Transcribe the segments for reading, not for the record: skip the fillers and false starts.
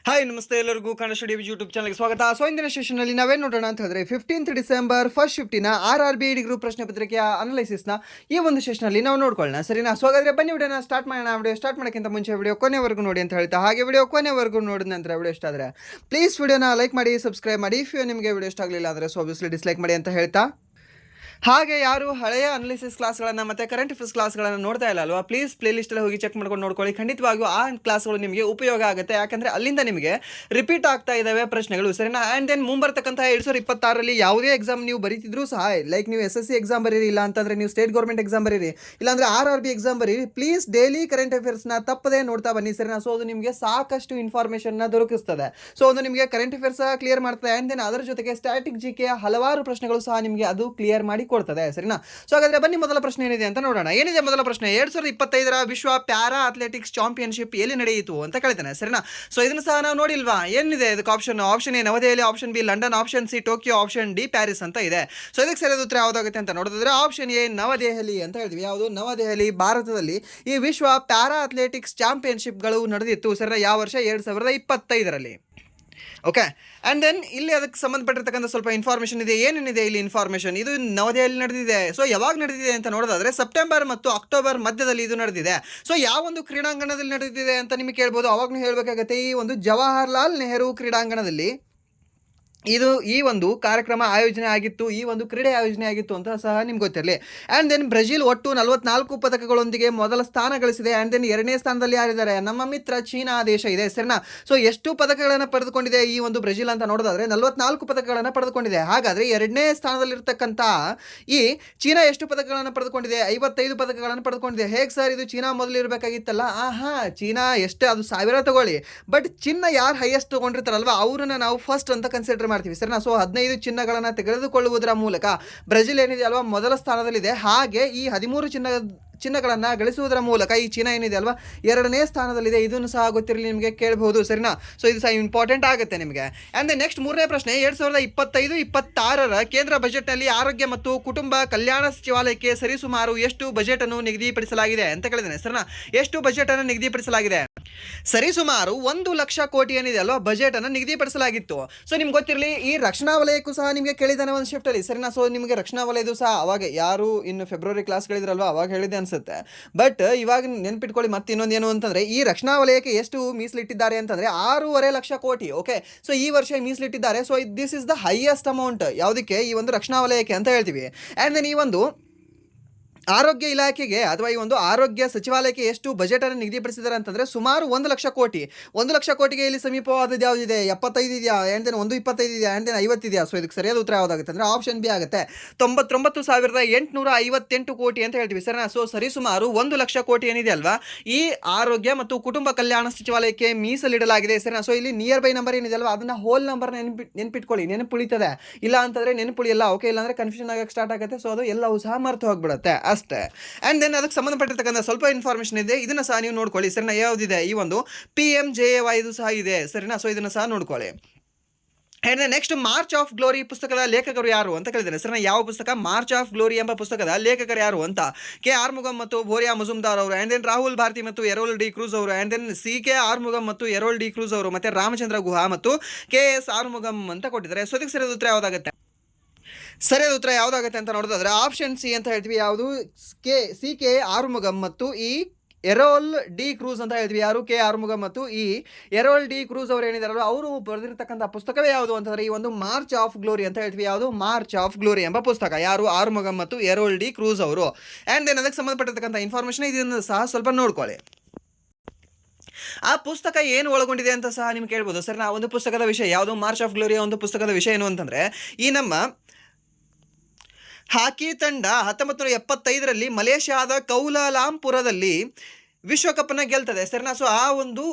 Hi ನಮಸ್ತೆ ಎಲ್ಲರಿಗೂ Kannada study YouTube ಚಾನಲ್ಗೆ ಸ್ವಾಗತ. ಸೊ ಇಂದಿನ ಸೆಷನ್ನಲ್ಲಿ ನಾವೇನು ನೋಡೋಣ ಅಂತ ಹೇಳಿದ್ರೆ 15th ಡಿಸೆಂಬರ್ ಫಸ್ಟ್ ಶಿಫ್ಟಿನ RRB ಡಿಗ್ರಿ ಪ್ರಶ್ನೆ ಪತ್ರಿಕೆಯ ಅನಲೈಸಿಸ್ನ ಈ ಒಂದು ಸೆಷನಲ್ಲಿ ನಾವು ನೋಡ್ಕೊಳ್ಳೋಣ. ಸರಿನಾ? ಸೊ ಹಾಗಾದ್ರೆ ಬನ್ನಿ ವಿಡಿಯೋನ ಸ್ಟಾರ್ಟ್ ಮಾಡೋಣ. ವಿಡಿಯೋ ಸ್ಟಾರ್ಟ್ ಮಾಡೋಕ್ಕಿಂತ ಮುಂಚೆ ವಿಡಿಯೋ ಕೊನೆವರೆಗೂ ನೋಡಿ ಅಂತ ಹೇಳ್ತಾ, ಹಾಗೆ ವಿಡಿಯೋ ಕೊನೆವರೆಗೂ ನೋಡಿದ ನಂತರ ವಿಡಿಯೋ ಇಷ್ಟ ಆದರೆ ಪ್ಲೀಸ್ ವಿಡಿಯೋನ ಲೈಕ್ ಮಾಡಿ, ಸಬ್ಸ್ಕ್ರೈಬ್ ಮಾಡಿ. ಇಫ್ ನಿಮಗೆ ವಿಡಿಯೋ ಇಷ್ಟ ಆಗಲಿಲ್ಲ ಅಂದರೆ ಸೊ ಆಬ್ವಿಯಸ್ಲಿ ಡಿಸ್ಲೈಕ್ ಮಾಡಿ ಅಂತ ಹೇಳ್ತಾ, ಹಾಗೆ ಯಾರು ಹಳೆಯ ಅನಾಲಿಸಿಸ್ ಕ್ಲಾಸ್ಗಳನ್ನು ಮತ್ತು ಕರೆಂಟ್ ಅಫೇರ್ಸ್ ಕ್ಲಾಸ್ಗಳನ್ನು ನೋಡ್ತಾ ಇಲ್ಲ ಅಲ್ವಾ, ಪ್ಲೀಸ್ ಪ್ಲೇಲಿಸ್ಟಲ್ಲಿ ಹೋಗಿ ಚೆಕ್ ಮಾಡ್ಕೊಂಡು ನೋಡ್ಕೊಳ್ಳಿ. ಖಂಡಿತವಾಗಿಯೂ ಆ ಕ್ಲಾಸ್ಗಳು ನಿಮಗೆ ಉಪಯೋಗ ಆಗುತ್ತೆ. ಯಾಕಂದರೆ ಅಲ್ಲಿಂದ ನಿಮಗೆ ರಿಪೀಟ್ ಆಗ್ತಾ ಇದ್ದಾವೆ ಪ್ರಶ್ನೆಗಳು. ಸರಿನಾ? ಆ್ಯಂಡ್ ದೆನ್ ಮುಂಬರ್ತಕ್ಕಂಥ 2026ರಲ್ಲಿ ಯಾವುದೇ ಎಕ್ಸಾಮ್ ನೀವು ಬರೀತಿದ್ರು ಸಹ, ಲೈಕ್ ನೀವು SSC ಎಕ್ಸಾಮ್ ಬರೀರಿ, ಇಲ್ಲ ಅಂತಂದರೆ ನೀವು ಸ್ಟೇಟ್ ಗೌರ್ಮೆಂಟ್ ಎಕ್ಸಾಮ್ ಬರೀರಿ, ಇಲ್ಲಾಂದರೆ RRB ಎಕ್ಸಾಮ್ ಬರೀರಿ, ಪ್ಲೀಸ್ ಡೈಲಿ ಕರೆಂಟ್ ಅಫೇರ್ಸ್ನ ತಪ್ಪದೇ ನೋಡ್ತಾ ಬನ್ನಿ. ಸರಿನಾ? ಸೊ ಅದು ನಿಮಗೆ ಸಾಕಷ್ಟು ಇನ್ಫಾರ್ಮೇಷನ್ನ ದೊರಕಿಸ್ತದೆ. ಸೊ ಅದು ನಿಮಗೆ ಕರೆಂಟ್ ಅಫೇರ್ಸ್ ಕ್ಲಿಯರ್ ಮಾಡ್ತದೆ. ಆ್ಯಂಡ್ ದೆನ್ ಅದರ ಜೊತೆಗೆ ಸ್ಟ್ಯಾಟಿಕ್ GK ಹಲವಾರು ಪ್ರಶ್ನೆಗಳು ಸಹ ನಿಮಗೆ ಅದು ಕ್ಲಿಯರ್ ಮಾಡಿ ಕೊಡ್ತದೆ. ಸರಿನಾ? ಸೊ ಹಾಗಾದ್ರೆ ಬನ್ನಿ ಮೊದಲ ಪ್ರಶ್ನೆ ಏನಿದೆ ಅಂತ ನೋಡೋಣ. ಏನಿದೆ ಮೊದಲ ಪ್ರಶ್ನೆ? 2025ರ ವಿಶ್ವ ಪ್ಯಾರಾ ಅಥ್ಲೆಟಿಕ್ಸ್ ಚಾಂಪಿಯನ್ಶಿಪ್ ಎಲ್ಲಿ ನಡೆಯಿತು ಅಂತ ಕೇಳ್ತಾನೆ. ಸರಿನಾ? ಸೊ ಇದನ್ನು ಸಹ ನಾವು ನೋಡಿಲ್ವಾ? ಏನಿದೆ ಇದಕ್ಕೆ ಆಪ್ಷನ್ ಎ ನವದೆಹಲಿ, option B London, option C Tokyo, option D Paris ಅಂತ ಇದೆ. ಸೊ ಇದಕ್ಕೆ ಸರಿಯಾದ ಉತ್ತರ ಯಾವುದಾಗುತ್ತೆ ಅಂತ ನೋಡಿದ್ರೆ ಆಪ್ಷನ್ ಎ ನವದೆಹಲಿ ಅಂತ ಹೇಳ್ತೀವಿ. ಯಾವುದು? ನವದೆಹಲಿ. ಭಾರತದಲ್ಲಿ ಈ ವಿಶ್ವ ಪ್ಯಾರಾ ಅಥ್ಲೆಟಿಕ್ಸ್ ಚಾಂಪಿಯನ್ಶಿಪ್ಗಳು ನಡೆದಿತ್ತು. ಸರಿನಾ? ಯಾವ ವರ್ಷ? 2025ರಲ್ಲಿ. ಓಕೆ. ಆ್ಯಂಡ್ ದೆನ್ ಇಲ್ಲಿ ಅದಕ್ಕೆ ಸಂಬಂಧಪಟ್ಟಿರ್ತಕ್ಕಂಥ ಸ್ವಲ್ಪ ಇನ್ಫಾರ್ಮೇಷನ್ ಇದೆ. ಏನೇನಿದೆ ಇಲ್ಲಿ ಇನ್ಫಾರ್ಮೇಷನ್? ಇದು ನವದೆಹಲಿ ನಡೆದಿದೆ. ಸೊ ಯಾವಾಗ ನಡೆದಿದೆ ಅಂತ ನೋಡೋದಾದರೆ ಸೆಪ್ಟೆಂಬರ್ ಮತ್ತು ಅಕ್ಟೋಬರ್ ಮಧ್ಯದಲ್ಲಿ ಇದು ನಡೆದಿದೆ. ಸೊ ಯಾವ ಒಂದು ಕ್ರೀಡಾಂಗಣದಲ್ಲಿ ನಡೆದಿದೆ ಅಂತ ನಿಮಗೆ ಕೇಳ್ಬೋದು. ಅವಾಗೂ ಹೇಳಬೇಕಾಗತ್ತೆ, ಈ ಒಂದು ಜವಾಹರ್ಲಾಲ್ ನೆಹರು ಕ್ರೀಡಾಂಗಣದಲ್ಲಿ ಈ ಒಂದು ಕಾರ್ಯಕ್ರಮ ಆಯೋಜನೆ ಆಗಿತ್ತು, ಈ ಒಂದು ಕ್ರೀಡೆ ಆಯೋಜನೆ ಆಗಿತ್ತು ಅಂತ ಸಹ ನಿಮ್ಗೆ ಗೊತ್ತಿರಲಿ. ಆ್ಯಂಡ್ ದೆನ್ ಬ್ರೆಜಿಲ್ ಒಟ್ಟು 44 ಪದಕಗಳೊಂದಿಗೆ ಮೊದಲ ಸ್ಥಾನ ಗಳಿಸಿದೆ. ಆ್ಯಂಡ್ ದೆನ್ ಎರಡನೇ ಸ್ಥಾನದಲ್ಲಿ ಯಾರಿದ್ದಾರೆ? ನಮ್ಮ ಮಿತ್ರ ಚೀನಾ ದೇಶ ಇದೆ. ಸರಿನಾ? ಸೊ ಎಷ್ಟು ಪದಕಗಳನ್ನು ಪಡೆದುಕೊಂಡಿದೆ ಈ ಒಂದು ಬ್ರೆಜಿಲ್ ಅಂತ ನೋಡೋದಾದ್ರೆ 44 ಪದಕಗಳನ್ನು ಪಡೆದುಕೊಂಡಿದೆ. ಹಾಗಾದರೆ ಎರಡನೇ ಸ್ಥಾನದಲ್ಲಿರ್ತಕ್ಕಂಥ ಈ ಚೀನಾ ಎಷ್ಟು ಪದಕಗಳನ್ನು ಪಡೆದುಕೊಂಡಿದೆ? 55 ಪದಕಗಳನ್ನು ಪಡೆದುಕೊಂಡಿದೆ. ಹೇಗೆ ಸರ್ ಇದು ಚೀನಾ ಮೊದಲು ಇರಬೇಕಾಗಿತ್ತಲ್ಲ? ಚೀನಾ ಎಷ್ಟೇ ಅದು 1000 ತಗೊಳ್ಳಿ, ಬಟ್ ಚಿನ್ನ ಯಾರು ಹೈಯೆಸ್ಟ್ ತೊಗೊಂಡಿರ್ತಾರಲ್ವ ಅವ್ರನ್ನ ನಾವು ಫಸ್ಟ್ ಅಂತ ಕನ್ಸಿಡರ್ ಮಾಡ್ತೀವಿ. ಸರಿನಾ? ಸೊ 15 ಚಿನ್ನಗಳನ್ನು ತೆಗೆದುಕೊಳ್ಳುವುದರ ಮೂಲಕ ಬ್ರೆಜಿಲ್ ಏನಿದೆ ಅಲ್ವಾ ಮೊದಲ ಸ್ಥಾನದಲ್ಲಿದೆ. ಹಾಗೆ ಈ 13 ಚಿನ್ನಗಳನ್ನು ಗಳಿಸುವುದರ ಮೂಲಕ ಈ ಚೀನಾ ಏನಿದೆ ಅಲ್ವಾ ಎರಡನೇ ಸ್ಥಾನದಲ್ಲಿದೆ. ಇದನ್ನು ಸಹ ಗೊತ್ತಿರಲಿ, ನಿಮಗೆ ಕೇಳಬಹುದು. ಸರಿನಾ? ಸೊ ಇದು ಸಹ ಇಂಪಾರ್ಟೆಂಟ್ ಆಗುತ್ತೆ ನಿಮಗೆ. ಆ್ಯಂಡ್ ನೆಕ್ಸ್ಟ್ ಮೂರನೇ ಪ್ರಶ್ನೆ, 2025-26ರ ಕೇಂದ್ರ ಬಜೆಟ್ನಲ್ಲಿ ಆರೋಗ್ಯ ಮತ್ತು ಕುಟುಂಬ ಕಲ್ಯಾಣ ಸಚಿವಾಲಯಕ್ಕೆ ಸರಿಸುಮಾರು ಎಷ್ಟು ಬಜೆಟನ್ನು ನಿಗದಿಪಡಿಸಲಾಗಿದೆ ಅಂತ ಕೇಳಿದ್ದೇನೆ. ಸರಿನಾ? ಎಷ್ಟು ಬಜೆಟನ್ನು ನಿಗದಿಪಡಿಸಲಾಗಿದೆ? ಸರಿಸುಮಾರು 1 ಲಕ್ಷ ಕೋಟಿ ಏನಿದೆ ಅಲ್ವಾ ಬಜೆಟನ್ನು ನಿಗದಿಪಡಿಸಲಾಗಿತ್ತು. ಸೊ ನಿಮ್ಗೆ ಗೊತ್ತಿರಲಿ, ಈ ರಕ್ಷಣಾ ವಲಯಕ್ಕೂ ಸಹ ನಿಮಗೆ ಕೇಳಿದ್ದಾನೆ ಒಂದು ಶಿಫ್ಟಲ್ಲಿ. ಸರಿನಾ? ಸೊ ನಿಮಗೆ ರಕ್ಷಣಾ ವಲಯದು ಸಹ ಅವಾಗ ಯಾರು ಇನ್ನು ಫೆಬ್ರವರಿ ಕ್ಲಾಸ್ಗಳಿದ್ರಲ್ವ ಅವಾಗ ಹೇಳಿದೆ ಅನ್ಸುತ್ತೆ. ಬಟ್ ಇವಾಗ ನೆನ್ಪಿಟ್ಕೊಳ್ಳಿ. ಮತ್ತೆ ಇನ್ನೊಂದೇನು ಅಂತಂದರೆ, ಈ ರಕ್ಷಣಾ ವಲಯಕ್ಕೆ ಎಷ್ಟು ಮೀಸಲಿಟ್ಟಿದ್ದಾರೆ ಅಂತಂದರೆ 6.5 ಲಕ್ಷ ಕೋಟಿ. ಓಕೆ. ಸೊ ಈ ವರ್ಷ ಮೀಸಲಿಟ್ಟಿದ್ದಾರೆ. So this is the highest amount. ಯಾವುದಕ್ಕೆ? ಈ ಒಂದು ರಕ್ಷಣಾ ವಲಯಕ್ಕೆ ಅಂತ ಹೇಳ್ತೀವಿ. ಆ್ಯಂಡ್ ದೆನ್ ಈ ಒಂದು ಆರೋಗ್ಯ ಇಲಾಖೆಗೆ ಅಥವಾ ಈ ಒಂದು ಆರೋಗ್ಯ ಸಚಿವಾಲಯಕ್ಕೆ ಎಷ್ಟು ಬಜೆಟನ್ನು ನಿಗದಿಪಡಿಸಿದ್ದಾರೆ ಅಂತಂದರೆ ಸುಮಾರು 1 ಲಕ್ಷ ಕೋಟಿ. 1 ಲಕ್ಷ ಕೋಟಿಗೆ ಇಲ್ಲಿ ಸಮೀಪವಾದದ್ದು ಯಾವುದಿದೆ? 75 ಇದೆಯಾ? ಆ್ಯಂಡ್ ದೆನ್ 125 ಇದೆಯಾ? ಆ್ಯಂಡ್ ದೆನ್ 50 ಇದೆಯಾ? ಸೊ ಇದಕ್ಕೆ ಸರಿಯಾದ ಉತ್ತರ ಯಾವುದಾಗುತ್ತೆ ಅಂದರೆ ಆಪ್ಷನ್ ಬಿ ಆಗುತ್ತೆ. 99,858 ಕೋಟಿ ಅಂತ ಹೇಳ್ತೀವಿ. ಸರಿನಾ? ಸೊ ಸರಿಸುಮಾರು 1 ಲಕ್ಷ ಕೋಟಿ ಏನಿದೆ ಅಲ್ವಾ ಈ ಆರೋಗ್ಯ ಮತ್ತು ಕುಟುಂಬ ಕಲ್ಯಾಣ ಸಚಿವಾಲಯಕ್ಕೆ ಮೀಸಲಿಡಲಾಗಿದೆ. ಸರಿನಾ? ಸೊ ಇಲ್ಲಿ ನಿಯರ್ ಬೈ ನಂಬರ್ ಏನಿದೆ ಅಲ್ವಾ ಅದನ್ನು ಹೋಲ್ ನಂಬರ್ ನೆನ್ಪಿಟ್ಕೊಳ್ಳಿ. ನೆನಪುಳಿತದೆ, ಇಲ್ಲ ಅಂತಂದರೆ ನೆನಪುಳಿಯಲ್ಲ. ಓಕೆ. ಇಲ್ಲಾಂದರೆ ಕನ್ಫ್ಯೂಷನ್ ಆಗಕ್ಕೆ ಸ್ಟಾರ್ಟ್ ಆಗುತ್ತೆ. ಸೊ ಅದು ಎಲ್ಲವೂ ಸಹ ಮರೆತು ಹೋಗ್ಬಿಡುತ್ತೆ ಅಷ್ಟೇ. ಆ್ಯಂಡ್ ದೆನ್ ಅದಕ್ಕೆ ಸಂಬಂಧಪಟ್ಟಿರ್ತಕ್ಕಂಥ ಸ್ವಲ್ಪ ಇನ್ಫಾರ್ಮೇಷನ್ ಇದೆ, ಇದನ್ನು ಸಹ ನೀವು ನೋಡ್ಕೊಳ್ಳಿ. ಸರಿನಾ? ಯಾವುದಿದೆ? ಈ ಒಂದು PMJAY ಇದು ಸಹ ಇದೆ. ಸರಿನಾ? ಸೊ ಇದನ್ನು ಸಹ ನೋಡ್ಕೊಳ್ಳಿ. And next March of glory ಪುಸ್ತಕದ ಲೇಖಕರು ಯಾರು ಅಂತ ಕೇಳಿದ್ದಾರೆ. ಸರಿನಾ? ಯಾವ ಪುಸ್ತಕ? ಮಾರ್ಚ್ ಆಫ್ ಗ್ಲೋರಿ ಎಂಬ ಪುಸ್ತಕದ ಲೇಖಕರು ಯಾರು ಅಂತ ಕೆ ಆರ್ಮುಗಂ ಮತ್ತು ಬೋರಿಯಾ ಮಜುಮ್ದಾರ್ ಅವರು, ಆ್ಯಂಡ್ ದೆನ್ ರಾಹುಲ್ ಭಾರತಿ ಮತ್ತು ಎರೋಲ್ ಡಿ ಕ್ರೂಸ್ ಅವರು, ಆ್ಯಂಡ್ ದೆನ್ CK ಆರ್ಮುಗಂ ಮತ್ತು ಎರೋಲ್ ಡಿ ಕ್ರೂಸ್ ಅವರು, ಮತ್ತು ರಾಮಚಂದ್ರ ಗುಹಾ ಮತ್ತು KS ಆರ್ಮುಗಂ ಅಂತ ಕೊಟ್ಟಿದ್ದಾರೆ. ಸೊ ಇದಕ್ಕೆ ಸರಿಯಾದ ಉತ್ತರ ಯಾವುದಾಗುತ್ತೆ? ಸರಿಯಾದ ಉತ್ತರ ಯಾವುದಾಗುತ್ತೆ ಅಂತ ನೋಡೋದಾದ್ರೆ ಆಪ್ಷನ್ ಸಿ ಅಂತ ಹೇಳ್ತೀವಿ. ಯಾವುದು? CK ಆರ್ಮುಗಂ ಮತ್ತು ಈ ಎರೋಲ್ ಡಿ ಕ್ರೂಸ್ ಅಂತ ಹೇಳ್ತೀವಿ. ಯಾರು? ಕೆ ಆರ್ಮುಗಂ ಮತ್ತು ಈ ಎರೋಲ್ ಡಿ ಕ್ರೂಸ್ ಅವರು ಏನಿದಾರಲ್ಲ ಅವರು ಬರೆದಿರ್ತಕ್ಕಂಥ ಪುಸ್ತಕವೇ ಯಾವುದು ಅಂತಂದರೆ ಈ ಒಂದು ಮಾರ್ಚ್ ಆಫ್ ಗ್ಲೋರಿ ಅಂತ ಹೇಳ್ತೀವಿ. ಯಾವುದು? ಮಾರ್ಚ್ ಆಫ್ ಗ್ಲೋರಿ ಎಂಬ ಪುಸ್ತಕ. ಯಾರು? ಆರ್ಮುಗಂ ಮತ್ತು ಎರೋಲ್ ಡಿ ಕ್ರೂಸ್ ಅವರು. ಆ್ಯಂಡ್ ದೆನ್ ಅದಕ್ಕೆ ಸಂಬಂಧಪಟ್ಟಿರ್ತಕ್ಕಂಥ ಇನ್ಫಾರ್ಮೇಷನ್ ಇದನ್ನು ಸಹ ಸ್ವಲ್ಪ ನೋಡ್ಕೊಳ್ಳಿ. ಆ ಪುಸ್ತಕ ಏನು ಒಳಗೊಂಡಿದೆ ಅಂತ ಸಹ ನಿಮ್ಗೆ ಕೇಳ್ಬೋದು. ಸರಿ, ನಾ ಒಂದು ಪುಸ್ತಕದ ವಿಷಯ ಯಾವುದು? ಮಾರ್ಚ್ ಆಫ್ ಗ್ಲೋರಿಯ ಒಂದು ಪುಸ್ತಕದ ವಿಷಯ ಏನು ಅಂತಂದರೆ, ಈ ನಮ್ಮ ಹಾಕಿ ತಂಡ 1975ರಲ್ಲಿ ಮಲೇಷ್ಯಾದ ಕೌಲಾಲಂಪುರದಲ್ಲಿ ವಿಶ್ವಕಪ್ಪನ್ನು ಗೆಲ್ತದೆ. ಸರಿನಾ? ಸೊ ಆ ಒಂದು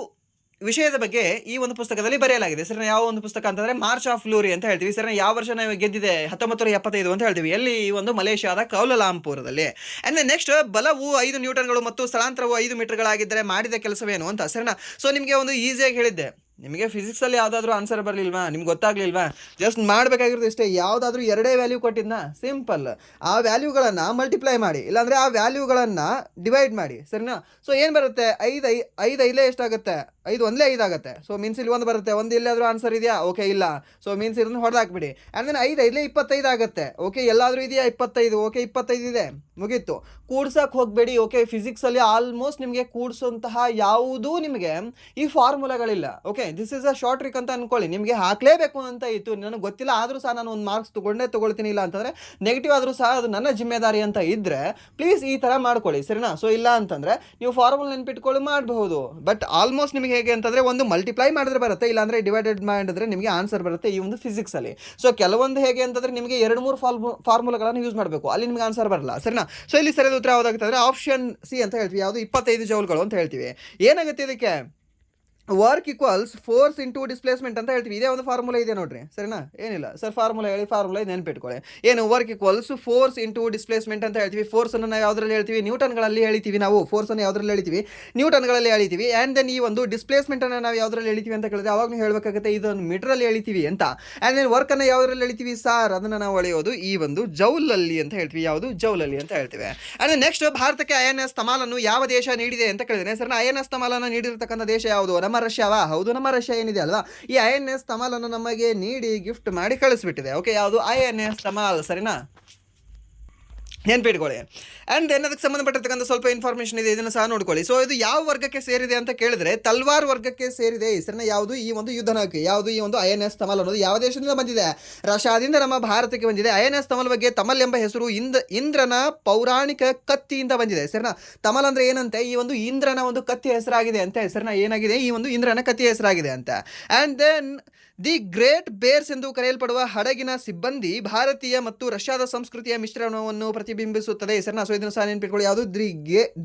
ವಿಷಯದ ಬಗ್ಗೆ ಈ ಒಂದು ಪುಸ್ತಕದಲ್ಲಿ ಬರೆಯಲಾಗಿದೆ. ಸರಿನಾ? ಯಾವ ಒಂದು ಪುಸ್ತಕ ಅಂತಂದರೆ ಮಾರ್ಚ್ ಆಫ್ ಗ್ಲೋರಿ ಅಂತ ಹೇಳ್ತೀವಿ. ಸರಿನಾ? ಯಾವ ವರ್ಷ ನಾವು ಗೆದ್ದಿದೆ? 1975 ಅಂತ ಹೇಳ್ತೀವಿ. ಎಲ್ಲಿ? ಈ ಒಂದು ಮಲೇಷ್ಯಾದ ಕೌಲಾಲಂಪುರದಲ್ಲಿ. ಆ್ಯಂಡ್ ನೆಕ್ಸ್ಟ್, ಬಲವು 5 ನ್ಯೂಟನ್ಗಳು ಮತ್ತು ಸ್ಥಳಾಂತರವು 5 ಮೀಟರ್ಗಳಾಗಿದ್ದರೆ ಮಾಡಿದ ಕೆಲಸವೇನು ಅಂತ. ಸರಿನಾ? ಸೊ ನಿಮಗೆ ಒಂದು ಈಸಿಯಾಗಿ ಹೇಳಿದ್ದೆ. ನಿಮಗೆ ಫಿಸಿಕ್ಸಲ್ಲಿ ಯಾವುದಾದ್ರೂ ಆನ್ಸರ್ ಬರಲಿಲ್ವಾ? ನಿಮ್ಗೆ ಗೊತ್ತಾಗಲಿಲ್ವಾ? ಜಸ್ಟ್ ಮಾಡಬೇಕಾಗಿರೋದು ಇಷ್ಟೇ. ಯಾವುದಾದ್ರೂ 2 ವ್ಯಾಲ್ಯೂ ಕೊಟ್ಟಿದ್ನ ಸಿಂಪಲ್ ಆ ವ್ಯಾಲ್ಯೂಗಳನ್ನು ಮಲ್ಟಿಪ್ಲೈ ಮಾಡಿ, ಇಲ್ಲಾಂದರೆ ಆ ವ್ಯಾಲ್ಯೂಗಳನ್ನು ಡಿವೈಡ್ ಮಾಡಿ. ಸರಿನಾ? ಸೊ ಏನು ಬರುತ್ತೆ? 5 5 ಎಷ್ಟಾಗುತ್ತೆ? 5 ಒಂದಲೇ 5 ಆಗುತ್ತೆ. ಸೊ ಮೀನ್ಸ್ ಇಲ್ಲಿ 1 ಬರುತ್ತೆ. 1 ಎಲ್ಲಾದರೂ ಆನ್ಸರ್ ಇದೆಯಾ? ಓಕೆ ಇಲ್ಲ. ಸೊ ಮೀನ್ಸ್ ಇದನ್ನು ಹೊಡೆದಾಕ್ಬಿಡಿ. ಆ್ಯಂಡ್ ದೆನ್ 5 5ಲೇ 25 ಆಗುತ್ತೆ. ಓಕೆ ಎಲ್ಲಾದರೂ ಇದೆಯಾ? 25. ಓಕೆ 25 ಇದೆ, ಮುಗೀತು. ಕೂಡ್ಸಕ್ಕೆ ಹೋಗಬೇಡಿ. ಓಕೆ ಫಿಸಿಕ್ಸಲ್ಲಿ ಆಲ್ಮೋಸ್ಟ್ ನಿಮಗೆ ಕೂಡಿಸುವಂತಹ ಯಾವುದೂ ನಿಮಗೆ ಈ ಫಾರ್ಮುಲಾಗಳಿಲ್ಲ. Okay this is a short trick ಅಂತ ಅಂದ್ಕೊಳ್ಳಿ. ನಿಮಗೆ ಹಾಕಲೇಬೇಕು ಅಂತ ಇತ್ತು, ನನಗೆ ಗೊತ್ತಿಲ್ಲ ಆದರೂ ಸಹ ನಾನು ಒಂದು ಮಾರ್ಕ್ಸ್ ತೊಗೊಳ್ತೀನಿ. ಇಲ್ಲ ಅಂತಂದರೆ ನೆಗೆಟಿವ್ ಆದರೂ ಸಹ ಅದು ನನ್ನ ಜಿಮ್ಮೆದಾರಿ ಅಂತ ಇದ್ದರೆ ಪ್ಲೀಸ್ ಈ ಥರ ಮಾಡ್ಕೊಳ್ಳಿ, ಸರಿನಾ? ಸೊ ಇಲ್ಲ ಅಂತಂದರೆ ನೀವು ಫಾರ್ಮುಲಾ ನೆನ್ಪಿಟ್ಕೊಳ್ಳಿ ಮಾಡಬಹುದು. ಬಟ್ ಆಲ್ಮೋಸ್ಟ್ ನಿಮಗೆ ಹೇಗೆ ಅಂತಂದರೆ ಒಂದು ಮಲ್ಟಿಪ್ಲೈ ಮಾಡಿದ್ರೆ ಬರುತ್ತೆ, ಇಲ್ಲಾಂದರೆ ಡಿವೈಡೆಡ್ ಮಾಡಿದ್ರೆ ನಿಮಗೆ ಆನ್ಸರ್ ಬರುತ್ತೆ ಈ ಒಂದು ಫಿಸಿಕ್ಸಲ್ಲಿ. ಸೊ ಕೆಲವೊಂದು ಹೇಗೆ ಅಂತಂದರೆ ನಿಮಗೆ 2-3 ಫಾರ್ಮುಲಾಗಳನ್ನು ಯೂಸ್ ಮಾಡಬೇಕು, ಅಲ್ಲಿ ನಿಮಗೆ ಆನ್ಸರ್ ಬರಲ್ಲ, ಸರಿನಾ? ಸೊ ಇಲ್ಲಿ ಸರಿಯಾದ ಉತ್ತರ ಯಾವುದಾಗುತ್ತೆ ಅಂದರೆ ಆಪ್ಷನ್ ಸಿ ಅಂತ ಹೇಳ್ತೀವಿ. ಯಾವುದು? 25 ಜೌಲ್ಗಳು ಅಂತ ಹೇಳ್ತೀವಿ. ಏನಾಗುತ್ತೆ ಇದಕ್ಕೆ? Work equals force into displacement ಅಂತ ಹೇಳ್ತೀವಿ. ಇದೇ ಒಂದು ಫಾರ್ಮುಲಾ ಇದೆ ನೋಡ್ರಿ, ಸರಿನಾ? ಏನಿಲ್ಲ ಸರ್ ಫಾರ್ಮುಲಾ ಹೇಳಿ, ಫಾರ್ಮುಲಾ ನೆನ್ಪಿಟ್ಕೊಳ್ಳಿ. ಏನು? Work equals force into displacement ಅಂತ ಹೇಳ್ತೀವಿ. ಫೋರ್ಸನ್ನು ನಾವು ಯಾವುದರಲ್ಲಿ ಹೇಳ್ತೀವಿ? ನ್ಯೂಟನ್ಗಳಲ್ಲಿ ಹೇಳ್ತೀವಿ. ನಾವು ಫೋರ್ಸನ್ನು ಯಾವುದರಲ್ಲಿ ಹೇಳ್ತೀವಿ? ನ್ಯೂಟನ್ಗಳಲ್ಲಿ ಹೇಳ್ತೀವಿ. ಆ್ಯಂಡ್ ದೆನ್ ಈ ಒಂದು ಡಿಸ್ಪ್ಲೇಸ್ಮೆಂಟನ್ನು ನಾವು ಯಾವುದರಲ್ಲಿ ಹೇಳ್ತೀವಿ ಅಂತ ಕೇಳಿದ್ರೆ ಅವಾಗ ನೀವು ಹೇಳಬೇಕಾಗುತ್ತೆ ಇದನ್ನು ಮೀಟ್ರಲ್ಲಿ ಹೇಳ್ತೀವಿ ಅಂತ. ಆ್ಯಂಡ್ ದೆನ್ ವರ್ಕನ್ನು ಯಾವುದರಲ್ಲಿ ಹೇಳ್ತೀವಿ? ಸಾರ್ ಅದನ್ನು ನಾವು ಅಳೆಯೋದು ಈ ಒಂದು ಜೌಲಲ್ಲಿ ಅಂತ ಹೇಳ್ತೀವಿ. ಯಾವುದು? ಜೌಲಲ್ಲಿ ಅಂತ ಹೇಳ್ತೀವಿ. ಆ್ಯಂಡ್ ನೆಕ್ಸ್ಟ್ ಭಾರತಕ್ಕೆ INS ತಮಾಲನ್ನು ಯಾವ ದೇಶ ನೀಡಿದೆ ಅಂತ ಕೇಳಿದ್ರೆ ಸರ್ INS ತಮಾಲನ್ನು ನೀಡಿರತಕ್ಕಂಥ ದೇಶ ಯಾವುದು? ನಮ್ಮ ರಷ್ಯಾವಾ? ಹೌದು, ನಮ್ಮ ರಷ್ಯಾ ಏನಿದೆ ಅಲ್ವಾ, ಈ INS ತಮಾಲನ್ನು ನಮಗೆ ನೀಡಿ ಗಿಫ್ಟ್ ಮಾಡಿ ಕಳಿಸ್ಬಿಟ್ಟಿದೆ. ಓಕೆ ಯಾವುದು? INS ತಮಾಲ್, ಸರಿನಾ? ನೆನ್ಪಿಟ್ಕೊಳ್ಳಿ. ಆ್ಯಂಡ್ ದೆನ್ ಅದಕ್ಕೆ ಸಂಬಂಧಪಟ್ಟಿರ್ತಕ್ಕಂಥ ಸ್ವಲ್ಪ ಇನ್ಫಾರ್ಮೇಷನ್ ಇದೆ, ಇದನ್ನು ಸಹ ನೋಡ್ಕೊಳ್ಳಿ. ಸೊ ಇದು ಯಾವ ವರ್ಗಕ್ಕೆ ಸೇರಿದೆ ಅಂತ ಕೇಳಿದ್ರೆ ತಲ್ವಾರ್ ವರ್ಗಕ್ಕೆ ಸೇರಿದೆ. ಹೆಸರನ್ನ ಯಾವುದು? ಈ ಒಂದು ಯುದ್ಧ ನೌಕೆ ಯಾವುದು? ಈ ಒಂದು INS ತಮಲ್ ಅನ್ನೋದು ಯಾವ ದೇಶದಿಂದ ಬಂದಿದೆ? ರಷ್ಯಾದಿಂದ ನಮ್ಮ ಭಾರತಕ್ಕೆ ಬಂದಿದೆ. INS ತಮಲ್ ಬಗ್ಗೆ ತಮಲ್ ಎಂಬ ಹೆಸರು ಇಂದ್ರನ ಪೌರಾಣಿಕ ಕತ್ತಿಯಿಂದ ಬಂದಿದೆ. ಸರಿನಾ? ತಮಲ್ ಅಂದ್ರೆ ಏನಂತೆ? ಈ ಒಂದು ಇಂದ್ರನ ಒಂದು ಕತ್ತಿ ಹೆಸರಾಗಿದೆ ಅಂತ. ಹೆಸರನ್ನ ಏನಾಗಿದೆ? ಈ ಒಂದು ಇಂದ್ರನ ಕತ್ತಿ ಹೆಸರಾಗಿದೆ ಅಂತ. And then the great bears ಎಂದು ಕರೆಯಲ್ಪಡುವ ಹಡಗಿನ ಸಿಬ್ಬಂದಿ ಭಾರತೀಯ ಮತ್ತು ರಷ್ಯಾದ ಸಂಸ್ಕೃತಿಯ ಮಿಶ್ರಣವನ್ನು ಪ್ರತಿಬಿಂಬಿಸುತ್ತದೆ. ಹೆಸರನ್ನ ಸೊ ಇದನ್ನು ಸಹ ನೆನ್ಪಿಟ್ಕೊಳ್ಳಿ. ಯಾವುದು?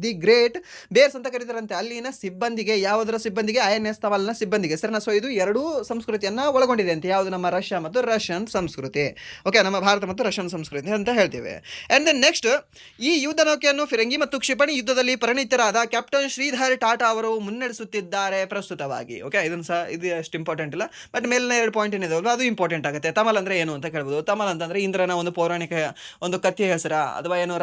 ದಿ ಗ್ರೇಟ್ ಬೇರ್ಸ್ ಅಂತ ಕರೀತಾರಂತೆ. ಅಲ್ಲಿನ ಸಿಬ್ಬಂದಿಗೆ, ಯಾವುದರ ಸಿಬ್ಬಂದಿಗೆ? INS ತಮಲ್ನ ಸಿಬ್ಬಂದಿಗೆ. ಸರಿನಾ? ಸೊ ಇದು ಎರಡೂ ಸಂಸ್ಕೃತಿಯನ್ನು ಒಳಗೊಂಡಿದೆ ಅಂತ. ಯಾವುದು? ನಮ್ಮ ರಷ್ಯಾ ಮತ್ತು ರಷ್ಯನ್ ಸಂಸ್ಕೃತಿ. ಓಕೆ ನಮ್ಮ ಭಾರತ ಮತ್ತು ರಷ್ಯನ್ ಸಂಸ್ಕೃತಿ ಅಂತ ಹೇಳ್ತೇವೆ. ಆ್ಯಂಡ್ ದೆನ್ ನೆಕ್ಸ್ಟ್ ಈ ಯುದ್ಧ ನೌಕೆಯನ್ನು ಫಿರಂಗಿ ಮತ್ತು ಕ್ಷಿಪಣಿ ಯುದ್ಧದಲ್ಲಿ ಪರಿಣಿತರಾದ ಕ್ಯಾಪ್ಟನ್ ಶ್ರೀಧರ್ ಟಾಟಾ ಅವರು ಮುನ್ನಡೆಸುತ್ತಿದ್ದಾರೆ ಪ್ರಸ್ತುತವಾಗಿ. ಓಕೆ ಇದನ್ನು ಸಹ ಇದು ಅಷ್ಟು ಇಂಪಾರ್ಟೆಂಟ್ ಇಲ್ಲ, ಬಟ್ ಮೇಲಿನ 2 ಪಾಯಿಂಟ್ ಏನಿದಾವಲ್ಲ ಅದು ಇಂಪಾರ್ಟೆಂಟ್ ಆಗುತ್ತೆ. ತಮಲ್ ಅಂದರೆ ಏನು ಅಂತ ಕೇಳ್ಬೋದು. ತಮಲ್ ಅಂತಂದರೆ ಇಂದ್ರನ ಒಂದು ಪೌರಾಣಿಕ ಒಂದು ಕತ್ತಿಯ ಹೆಸರ, ಅಥವಾ ಏನು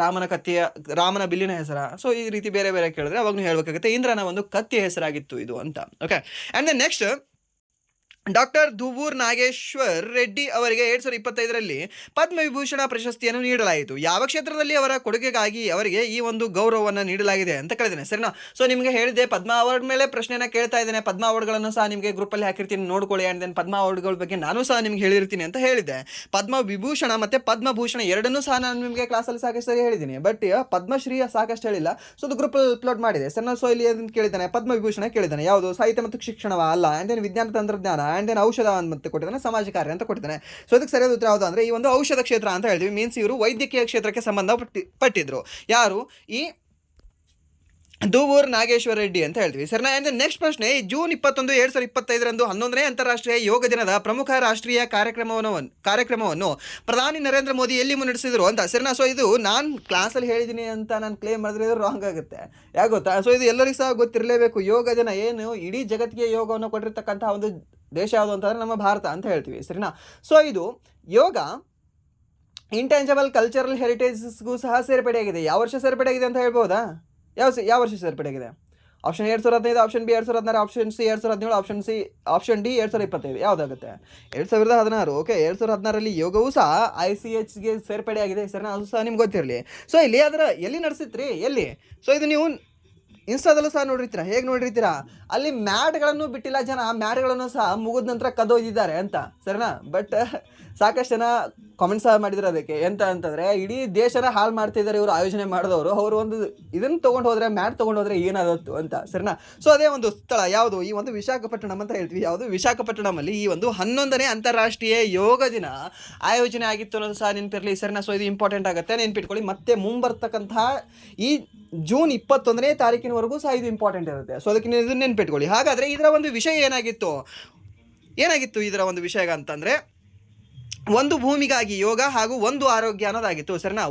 ರಾಮನ ಬಿಲ್ಲಿನ ಹೆಸರ. ಸೊ ಈ ರೀತಿ ಬೇರೆ ಬೇರೆ ಕೇಳಿದ್ರೆ ಅವಾಗ ನೀವು ಹೇಳಬೇಕಾಗುತ್ತೆ ಇಂದ್ರನ ಒಂದು ಕತ್ತಿಯ ಹೆಸರಾಗಿತ್ತು ಇದು ಅಂತ. Okay and then next doctor Duvvur Nageshwar Reddy ಅವರಿಗೆ 2025ರಲ್ಲಿ ಪದ್ಮವಿಭೂಷಣ ಪ್ರಶಸ್ತಿಯನ್ನು ನೀಡಲಾಯಿತು. ಯಾವ ಕ್ಷೇತ್ರದಲ್ಲಿ ಅವರ ಕೊಡುಗೆಗಾಗಿ ಅವರಿಗೆ ಈ ಒಂದು ಗೌರವವನ್ನು ನೀಡಲಾಗಿದೆ ಅಂತ ಕೇಳಿದ್ದೇನೆ, ಸರಿನಾ? ಸೊ ನಿಮಗೆ ಹೇಳಿದೆ ಪದ್ಮ ಅವಾರ್ಡ್ ಮೇಲೆ ಪ್ರಶ್ನೆನ ಕೇಳ್ತಾ ಇದ್ದೇನೆ. ಪದ್ಮ ಅವಾರ್ಡ್ಗಳನ್ನು ಸಹ ನಿಮಗೆ ಗ್ರೂಪಲ್ಲಿ ಹಾಕಿರ್ತೀನಿ, ನೋಡ್ಕೊಳ್ಳಿ. ಆ್ಯಂಡ್ ದೆನ್ ಪದ್ಮ ಅವಾರ್ಡ್ಗಳ ಬಗ್ಗೆ ನಾನು ಸಹ ನಿಮ್ಗೆ ಹೇಳಿರ್ತೀನಿ ಅಂತ ಹೇಳಿದೆ. ಪದ್ಮವಿಭೂಷಣ ಮತ್ತು ಪದ್ಮಭೂಷಣ ಎರಡನ್ನೂ ಸಹ ನಾನು ನಿಮಗೆ ಕ್ಲಾಸಲ್ಲಿ ಸಾಕಷ್ಟು ಸರಿ ಹೇಳಿದ್ದೀನಿ, ಬಟ್ ಪದ್ಮಶ್ರೀ ಸಾಕಷ್ಟು ಹೇಳಿಲ್ಲ. ಸೊ ಅದು ಗ್ರೂಪಲ್ಲಿ ಅಪ್ಲೋಡ್ ಮಾಡಿದೆ, ಸರಿನಾ? ಸೊ ಇಲ್ಲಿ ಅದನ್ನು ಕೇಳಿದ್ದಾನೆ, ಪದ್ಮವಿಭೂಷಣ ಕೇಳಿದ್ದಾನೆ. ಯಾವುದು? ಸಾಹಿತ್ಯ ಮತ್ತು ಶಿಕ್ಷಣವ? ಅಲ್ಲ. ಆ್ಯಂಡ್ ದೆನ್ ವಿಜ್ಞಾನ ತಂತ್ರಜ್ಞಾನ, ಆ್ಯಂಡ್ ದೆನ್ ಔಷಧ ಅಂತ ಕೊಟ್ಟಿದ್ದಾನೆ, ಸಮಾಜ ಕಾರ್ಯ ಅಂತ ಕೊಟ್ಟಿದ್ದಾನೆ. ಸೊ ಅದಕ್ಕೆ ಸರಿಯಾದ ಉತ್ತರ ಯಾವುದು ಅಂದರೆ ಈ ಒಂದು ಔಷಧ ಕ್ಷೇತ್ರ ಅಂತ ಹೇಳ್ತೀವಿ. ಮೀನ್ಸ್ ಇವರು ವೈದ್ಯಕೀಯ ಕ್ಷೇತ್ರಕ್ಕೆ ಸಂಬಂಧಪಟ್ಟಿದ್ರು. ಯಾರು? ಈ ದುವೂರ್ ನಾಗೇಶ್ವರ ರೆಡ್ಡಿ ಅಂತ ಹೇಳ್ತೀವಿ, ಸರಿನಾ? ಆ್ಯಂಡ್ ನೆಕ್ಸ್ಟ್ ಪ್ರಶ್ನೆ, ಜೂನ್ 21, 2025ರಂದು 11ನೇ ಅಂತಾರಾಷ್ಟ್ರೀಯ ಯೋಗ ದಿನದ ಪ್ರಮುಖ ರಾಷ್ಟ್ರೀಯ ಕಾರ್ಯಕ್ರಮವನ್ನು ಪ್ರಧಾನಿ ನರೇಂದ್ರ ಮೋದಿ ಎಲ್ಲಿ ಮುನ್ನಡೆಸಿದ್ರು ಅಂತ, ಸರಿನಾ? ಸೊ ಇದು ನಾನು ಕ್ಲಾಸಲ್ಲಿ ಹೇಳಿದ್ದೀನಿ ಅಂತ ನಾನು ಕ್ಲೇಮ್ ಮಾಡಿದ್ರೆ ಇದು ರಾಂಗ್ ಆಗುತ್ತೆ. ಯಾಕೆ ಗೊತ್ತಾ? ಸೊ ಇದು ಎಲ್ಲರಿಗೂ ಸಹ ಗೊತ್ತಿರಲೇಬೇಕು. ಯೋಗ ದಿನ ಏನು ಇಡೀ ಜಗತ್ತಿಗೆ ಯೋಗವನ್ನು ಕೊಟ್ಟಿರ್ತಕ್ಕಂಥ ಒಂದು ದೇಶ ಯಾವುದು ಅಂತಂದರೆ ನಮ್ಮ ಭಾರತ ಅಂತ ಹೇಳ್ತೀವಿ, ಸರಿನಾ? ಸೊ ಇದು ಯೋಗ ಇಂಟ್ಯಾಂಜಬಲ್ ಕಲ್ಚರಲ್ ಹೆರಿಟೇಜ್ಗೂ ಸಹ ಸೇರ್ಪಡೆಯಾಗಿದೆ. ಯಾವ ವರ್ಷ ಸೇರ್ಪಡೆಯಾಗಿದೆ ಅಂತ ಹೇಳ್ಬೋದಾ? ಯಾವ ವರ್ಷ ಸೇರ್ಪಡೆಯಾಗಿದೆ? Option 2015, option B 2016, option C 2017, option D 2025. ಯಾವುದಾಗುತ್ತೆ? 2016. ಓಕೆ 2016ರಲ್ಲಿ ಯೋಗವೂ ಸಹ ICHಗೆ ಸೇರ್ಪಡೆಯಾಗಿದೆ, ಸರಿನಾ? ಅದು ಸಹ ನಿಮ್ಗೆ ಗೊತ್ತಿರಲಿ. ಸೊ ಇಲ್ಲಿ ಅದರ ಎಲ್ಲಿ ನಡೆಸಿತ್ರಿ? ಎಲ್ಲಿ? ಸೊ ಇದು ನೀವು ಇನ್ಸ್ಟಾದಲ್ಲೂ ಸಹ ನೋಡಿರ್ತೀರಾ. ಹೇಗೆ ನೋಡಿರ್ತೀರಾ? ಅಲ್ಲಿ ಮ್ಯಾಟ್ಗಳನ್ನು ಬಿಟ್ಟಿಲ್ಲ ಜನ, ಮ್ಯಾಟ್ಗಳನ್ನು ಸಹ ಮುಗಿದ ನಂತರ ಕದೊಯ್ದಿದ್ದಾರೆ ಅಂತ, ಸರಿನಾ? ಬಟ್ ಸಾಕಷ್ಟು ಜನ ಕಾಮೆಂಟ್ ಸಹ ಮಾಡಿದ್ರು ಅದಕ್ಕೆ. ಎಂತ ಅಂತಂದರೆ ಇಡೀ ದೇಶನ ಹಾಳು ಮಾಡ್ತಿದ್ದಾರೆ ಇವರು ಆಯೋಜನೆ ಮಾಡಿದವರು. ಅವರು ಒಂದು ಇದನ್ನು ತೊಗೊಂಡು ಹೋದರೆ, ಮ್ಯಾಟ್ ತೊಗೊಂಡು ಹೋದರೆ ಏನಾದತ್ತು ಅಂತ, ಸರಿನಾ? ಸೊ ಅದೇ ಒಂದು ಸ್ಥಳ ಯಾವುದು? ಈ ಒಂದು ವಿಶಾಖಪಟ್ಟಣಂ ಅಂತ ಹೇಳ್ತೀವಿ. ಯಾವುದು? ವಿಶಾಖಪಟ್ಟಣಮಲ್ಲಿ ಈ ಒಂದು 11ನೇ ಅಂತಾರಾಷ್ಟ್ರೀಯ ಯೋಗ ದಿನ ಆಯೋಜನೆ ಆಗಿತ್ತು ಅನ್ನೋದು ಸಹ ನೆನಪಿರಲಿ, ಸರಿನಾ? ಸೊ ಇದು ಇಂಪಾರ್ಟೆಂಟ್ ಆಗುತ್ತೆ, ನೆನ್ಪಿಟ್ಕೊಳ್ಳಿ. ಮತ್ತೆ ಮುಂಬರ್ತಕ್ಕಂತಹ ಈ ಜೂನ್ 21ನೇ ತಾರೀಕಿನವರೆಗೂ ಸಹ ಇದು ಇಂಪಾರ್ಟೆಂಟ್ ಇರುತ್ತೆ. ಸೊ ಅದಕ್ಕೆ ನೀವು ಇದನ್ನು ನೆನ್ಪಿಟ್ಕೊಳ್ಳಿ. ಹಾಗಾದರೆ ಇದರ ಒಂದು ವಿಷಯ ಏನಾಗಿತ್ತು ಇದರ ಒಂದು ವಿಷಯ ಅಂತಂದರೆ ಒಂದು ಭೂಮಿಗಾಗಿ ಯೋಗ ಹಾಗೂ ಒಂದು ಆರೋಗ್ಯ ಅನ್ನೋದಾಗಿತ್ತು, ಸರಿನಾ?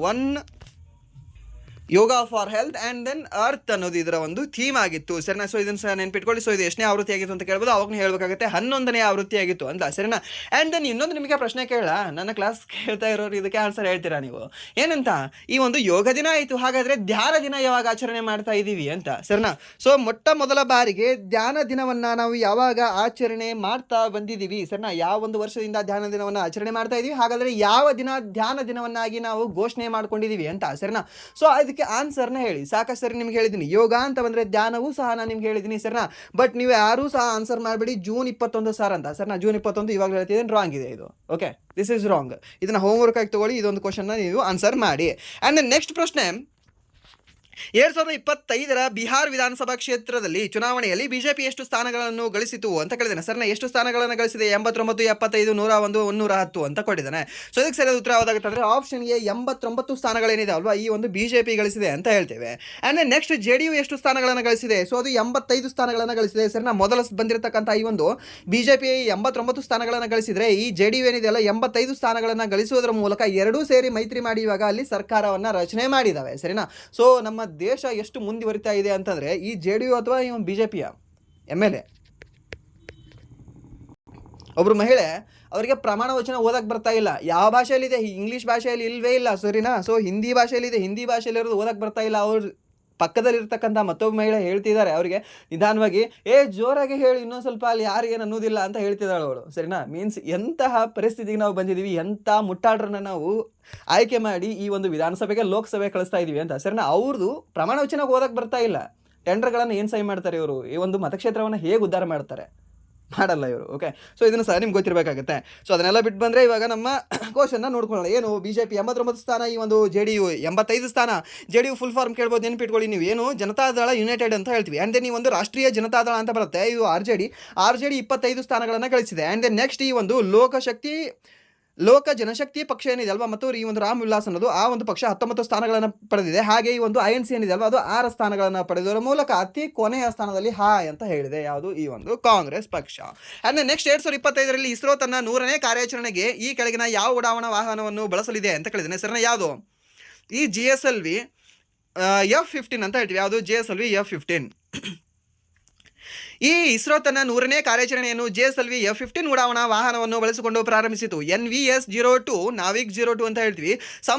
Yoga for health and then earth ಅನ್ನೋದು ಇದರ ಒಂದು ಥೀಮ್ ಆಗಿತ್ತು ಸರಿನಾ. ಸೊ ಇದನ್ನು ಸಹ ನೆನ್ಪಿಟ್ಕೊಳ್ಳಿ. ಸೊ ಇದು ಎಷ್ಟನೇ ಆವೃತ್ತಿ ಆಗಿತ್ತು ಅಂತ ಕೇಳ್ಬೋದು, ಅವಾಗ ಹೇಳಬೇಕಾಗುತ್ತೆ 11ನೇ ಆವೃತ್ತಿ ಆಗಿತ್ತು ಅಂತ ಸರಿನಾ. ಆ್ಯಂಡ್ ದೆನ್ ಇನ್ನೊಂದು ನಿಮಗೆ ಪ್ರಶ್ನೆ ಕೇಳ, ನನ್ನ ಕ್ಲಾಸ್ ಕೇಳ್ತಾ ಇರೋರು ಇದಕ್ಕೆ ಆನ್ಸರ್ ಹೇಳ್ತೀರಾ ನೀವು ಏನಂತ. ಈ ಒಂದು ಯೋಗ ದಿನ ಆಯಿತು, ಹಾಗಾದರೆ ಧ್ಯಾನ ದಿನ ಯಾವಾಗ ಆಚರಣೆ ಮಾಡ್ತಾ ಇದ್ದೀವಿ ಅಂತ ಸರಿನಾ. ಸೊ ಮೊಟ್ಟ ಮೊದಲ ಬಾರಿಗೆ ಧ್ಯಾನ ದಿನವನ್ನು ನಾವು ಯಾವಾಗ ಆಚರಣೆ ಮಾಡ್ತಾ ಬಂದಿದ್ದೀವಿ ಸರಿನಾ, ಯಾವ ಒಂದು ವರ್ಷದಿಂದ ಧ್ಯಾನ ದಿನವನ್ನು ಆಚರಣೆ ಮಾಡ್ತಾ ಇದ್ದೀವಿ, ಹಾಗಾದರೆ ಯಾವ ದಿನ ಧ್ಯಾನ ದಿನವನ್ನಾಗಿ ನಾವು ಘೋಷಣೆ ಮಾಡ್ಕೊಂಡಿದ್ದೀವಿ ಅಂತ ಸರಿನಾ. ಸೊ ಅದಕ್ಕೆ ಆನ್ಸರ್ನ ಹೇಳಿ. ಸಾಕಷ್ಟು ಸರಿ ನಿಮ್ಗೆ ಹೇಳಿದ್ದೀನಿ, ಯೋಗ ಅಂತ ಬಂದರೆ ಧ್ಯಾನವೂ ಸಹ ನಾನು ನಿಮ್ಗೆ ಹೇಳಿದ್ದೀನಿ ಸರಿನಾ. ಬಟ್ ನೀವು ಯಾರೂ ಸಹ ಆನ್ಸರ್ ಮಾಡಬೇಡಿ ಜೂನ್ 21 ಸರ್ ಅಂತ ಸರಿನಾ. ಜೂನ್ 21 ಇವಾಗ ಹೇಳ್ತಿದ್ದೀನಿ, ರಾಂಗ್ ಇದೆ ಇದು. Okay, this is wrong. ಇದನ್ನು ಹೋಮ್ವರ್ಕ್ ಆಗಿ ತಗೊಳ್ಳಿ, ಇದೊಂದು ಕ್ವಶನ್ನ ನೀವು ಆನ್ಸರ್ ಮಾಡಿ. ಆ್ಯಂಡ್ ನೆಕ್ಸ್ಟ್ ಪ್ರಶ್ನೆ, 2025 ಬಿಹಾರ್ ವಿಧಾನಸಭಾ ಕ್ಷೇತ್ರದಲ್ಲಿ ಚುನಾವಣೆಯಲ್ಲಿ ಬಿಜೆಪಿ ಎಷ್ಟು ಸ್ಥಾನಗಳನ್ನು ಗಳಿಸಿತು ಅಂತ ಕೇಳಿದ್ದಾನೆ ಸರ್ನ. ಎಷ್ಟು ಸ್ಥಾನಗಳನ್ನು ಗಳಿಸಿದೆ? 89, 75, 101, 110 ಅಂತ ಕೊಟ್ಟಿದ್ದಾನೆ. ಸೊ ಇದಕ್ಕೆ ಸರಿಯಾದ ಉತ್ತರ ಯಾವುದಾಗುತ್ತೆ ಅಂದರೆ ಆಪ್ಷನ್ ಎ 89 ಸ್ಥಾನಗಳೇನಿದೆ ಅಲ್ವಾ, ಈ ಒಂದು ಬಿಜೆಪಿ ಗಳಿಸಿದೆ ಅಂತ ಹೇಳ್ತೇವೆ. ಆ್ಯಂಡ್ ನೆಕ್ಸ್ಟ್ JDU ಎಷ್ಟು ಸ್ಥಾನಗಳನ್ನು ಗಳಿಸಿದೆ? ಸೊ ಅದು 85 ಸ್ಥಾನಗಳನ್ನು ಗಳಿಸಿದೆ ಸರ್ನ. ಮೊದಲ ಬಂದಿರತಕ್ಕಂಥ ಈ ಒಂದು ಬಿಜೆಪಿ 89 ಸ್ಥಾನಗಳನ್ನು ಗಳಿಸಿದರೆ, ಈ JDU ಏನಿದೆ ಅಲ್ಲ 85 ಸ್ಥಾನಗಳನ್ನು ಗಳಿಸುವುದರ ಮೂಲಕ ಎರಡೂ ಸೇರಿ ಮೈತ್ರಿ ಮಾಡಿ ಇವಾಗ ಅಲ್ಲಿ ಸರ್ಕಾರವನ್ನು ರಚನೆ ಮಾಡಿದ್ದಾವೆ ಸರಿನಾ. ಸೊ ನಮ್ಮ ದೇಶ ಎಷ್ಟು ಮುಂದುವರಿತಾ ಇದೆ ಅಂತಂದ್ರೆ ಈ JDU ಅಥವಾ ಈ ಬಿಜೆಪಿಯ MLA ಒಬ್ರು ಮಹಿಳೆ, ಅವರಿಗೆ ಪ್ರಮಾಣ ವಚನ ಓದಕ್ಕೆ ಬರ್ತಾ ಇಲ್ಲ. ಯಾವ ಭಾಷೆಯಲ್ಲಿದೆ? ಇಂಗ್ಲೀಷ್ ಭಾಷೆಯಲ್ಲಿ ಇಲ್ವೇ ಇಲ್ಲ ಸರಿನಾ. ಸೊ ಹಿಂದಿ ಭಾಷೆಯಲ್ಲಿದೆ, ಹಿಂದಿ ಭಾಷೆಯಲ್ಲಿರೋದು ಓದಕ್ಕೆ ಬರ್ತಾ ಇಲ್ಲ. ಅವ್ರು ಪಕ್ಕದಲ್ಲಿರ್ತಕ್ಕಂಥ ಮತ್ತೊಬ್ಬ ಮಹಿಳೆ ಹೇಳ್ತಿದ್ದಾರೆ ಅವರಿಗೆ ನಿಧಾನವಾಗಿ, ಜೋರಾಗಿ ಹೇಳಿ, ಇನ್ನೊಂದು ಸ್ವಲ್ಪ ಅಲ್ಲಿ ಯಾರಿಗೇನು ಅನ್ನೋದಿಲ್ಲ ಅಂತ ಹೇಳ್ತಿದ್ದಾಳೆ ಅವಳು ಸರಿನಾ. ಮೀನ್ಸ್ ಎಂತಹ ಪರಿಸ್ಥಿತಿಗೆ ನಾವು ಬಂದಿದ್ದೀವಿ, ಎಂಥ ಮುಟ್ಟಾಡ್ರನ್ನ ನಾವು ಆಯ್ಕೆ ಮಾಡಿ ಈ ಒಂದು ವಿಧಾನಸಭೆಗೆ ಲೋಕಸಭೆ ಕಳಿಸ್ತಾ ಇದ್ದೀವಿ ಅಂತ ಸರಿನಾ. ಅವ್ರದ್ದು ಪ್ರಮಾಣ ವಚನಕ್ಕೆ ಓದಕ್ಕೆ ಬರ್ತಾ ಇಲ್ಲ. ಟೆಂಡರ್ಗಳನ್ನು ಏನು ಸೈನ್ ಮಾಡ್ತಾರೆ ಇವರು? ಈ ಒಂದು ಮತಕ್ಷೇತ್ರವನ್ನು ಹೇಗೆ ಉದ್ಧಾರ ಮಾಡ್ತಾರೆ? ಮಾಡಲ್ಲ ಇವರು. ಓಕೆ, ಸೊ ಇದನ್ನು ಸಹ ನಿಮ್ಗೆ ಗೊತ್ತಿರಬೇಕಾಗುತ್ತೆ. ಸೊ ಅದನ್ನೆಲ್ಲ ಬಿಟ್ಟು ಬಂದರೆ ಇವಾಗ ನಮ್ಮ ಕ್ವಶನ್ನ ನೋಡ್ಕೊಳ್ಳೋಣ. ಏನು ಬಿಜೆಪಿ 89 ಸ್ಥಾನ, ಈ ಒಂದು JDU 85 ಸ್ಥಾನ. JDU ಫುಲ್ ಫಾರ್ಮ್ ಕೇಳ್ಬೋದು, ನೆನ್ಪಿಟ್ಕೊಳ್ಳಿ ನೀವು. ಏನು ಜನತಾದಳ ಯುನೈಟೆಡ್ ಅಂತ ಹೇಳ್ತೀವಿ. ಆ್ಯಂಡ್ ದೆನ್ ಈ ಒಂದು ರಾಷ್ಟ್ರೀಯ ಜನತಾದಳ ಅಂತ ಬರುತ್ತೆ, ಇದು RJD 25 ಸ್ಥಾನಗಳನ್ನು ಗಳಿಸಿದೆ. ಆ್ಯಂಡ್ ದೆನ್ ನೆಕ್ಸ್ಟ್ ಈ ಒಂದು ಲೋಕ ಜನಶಕ್ತಿ ಪಕ್ಷ ಏನಿದೆ ಅಲ್ವಾ, ಮತ್ತು ಈ ಒಂದು ರಾಮ್ ವಿಲಾಸ್ ಅನ್ನೋದು ಆ ಒಂದು ಪಕ್ಷ 19 ಸ್ಥಾನಗಳನ್ನು ಪಡೆದಿದೆ. ಹಾಗೆ ಈ ಒಂದು INC ಏನಿದೆ ಅಲ್ವಾ, ಅದು 6 ಸ್ಥಾನಗಳನ್ನು ಪಡೆದರ ಮೂಲಕ ಅತಿ ಕೊನೆಯ ಸ್ಥಾನದಲ್ಲಿ ಹಾಯ್ ಅಂತ ಹೇಳಿದೆ ಯಾವುದು, ಈ ಒಂದು ಕಾಂಗ್ರೆಸ್ ಪಕ್ಷ. ಆ್ಯಂಡ್ ನೆಕ್ಸ್ಟ್ 2025 ಇಸ್ರೋ ತನ್ನ 100ನೇ ಕಾರ್ಯಾಚರಣೆಗೆ ಈ ಕೆಳಗಿನ ಯಾವ ಉಡಾವಣಾ ವಾಹನವನ್ನು ಬಳಸಲಿದೆ ಅಂತ ಕೇಳಿದ್ದೇನೆ ಸರ್ನ. ಯಾವುದು? ಈ GSLV F-15 ಅಂತ ಹೇಳ್ತೀವಿ. ಯಾವುದು? GSLV F-15. ಈ ಇಸ್ರೋ ತನ್ನ 100ನೇ ಕಾರ್ಯಾಚರಣೆಯನ್ನು GSLV F-15 ಉಡಾವಣಾ ವಾಹನವನ್ನು ಬಳಸಿಕೊಂಡು ಪ್ರಾರಂಭಿಸಿತು. NVS-02 ನಾವಿಕ್ 02 ಅಂತ ಹೇಳ್ತೀವಿ.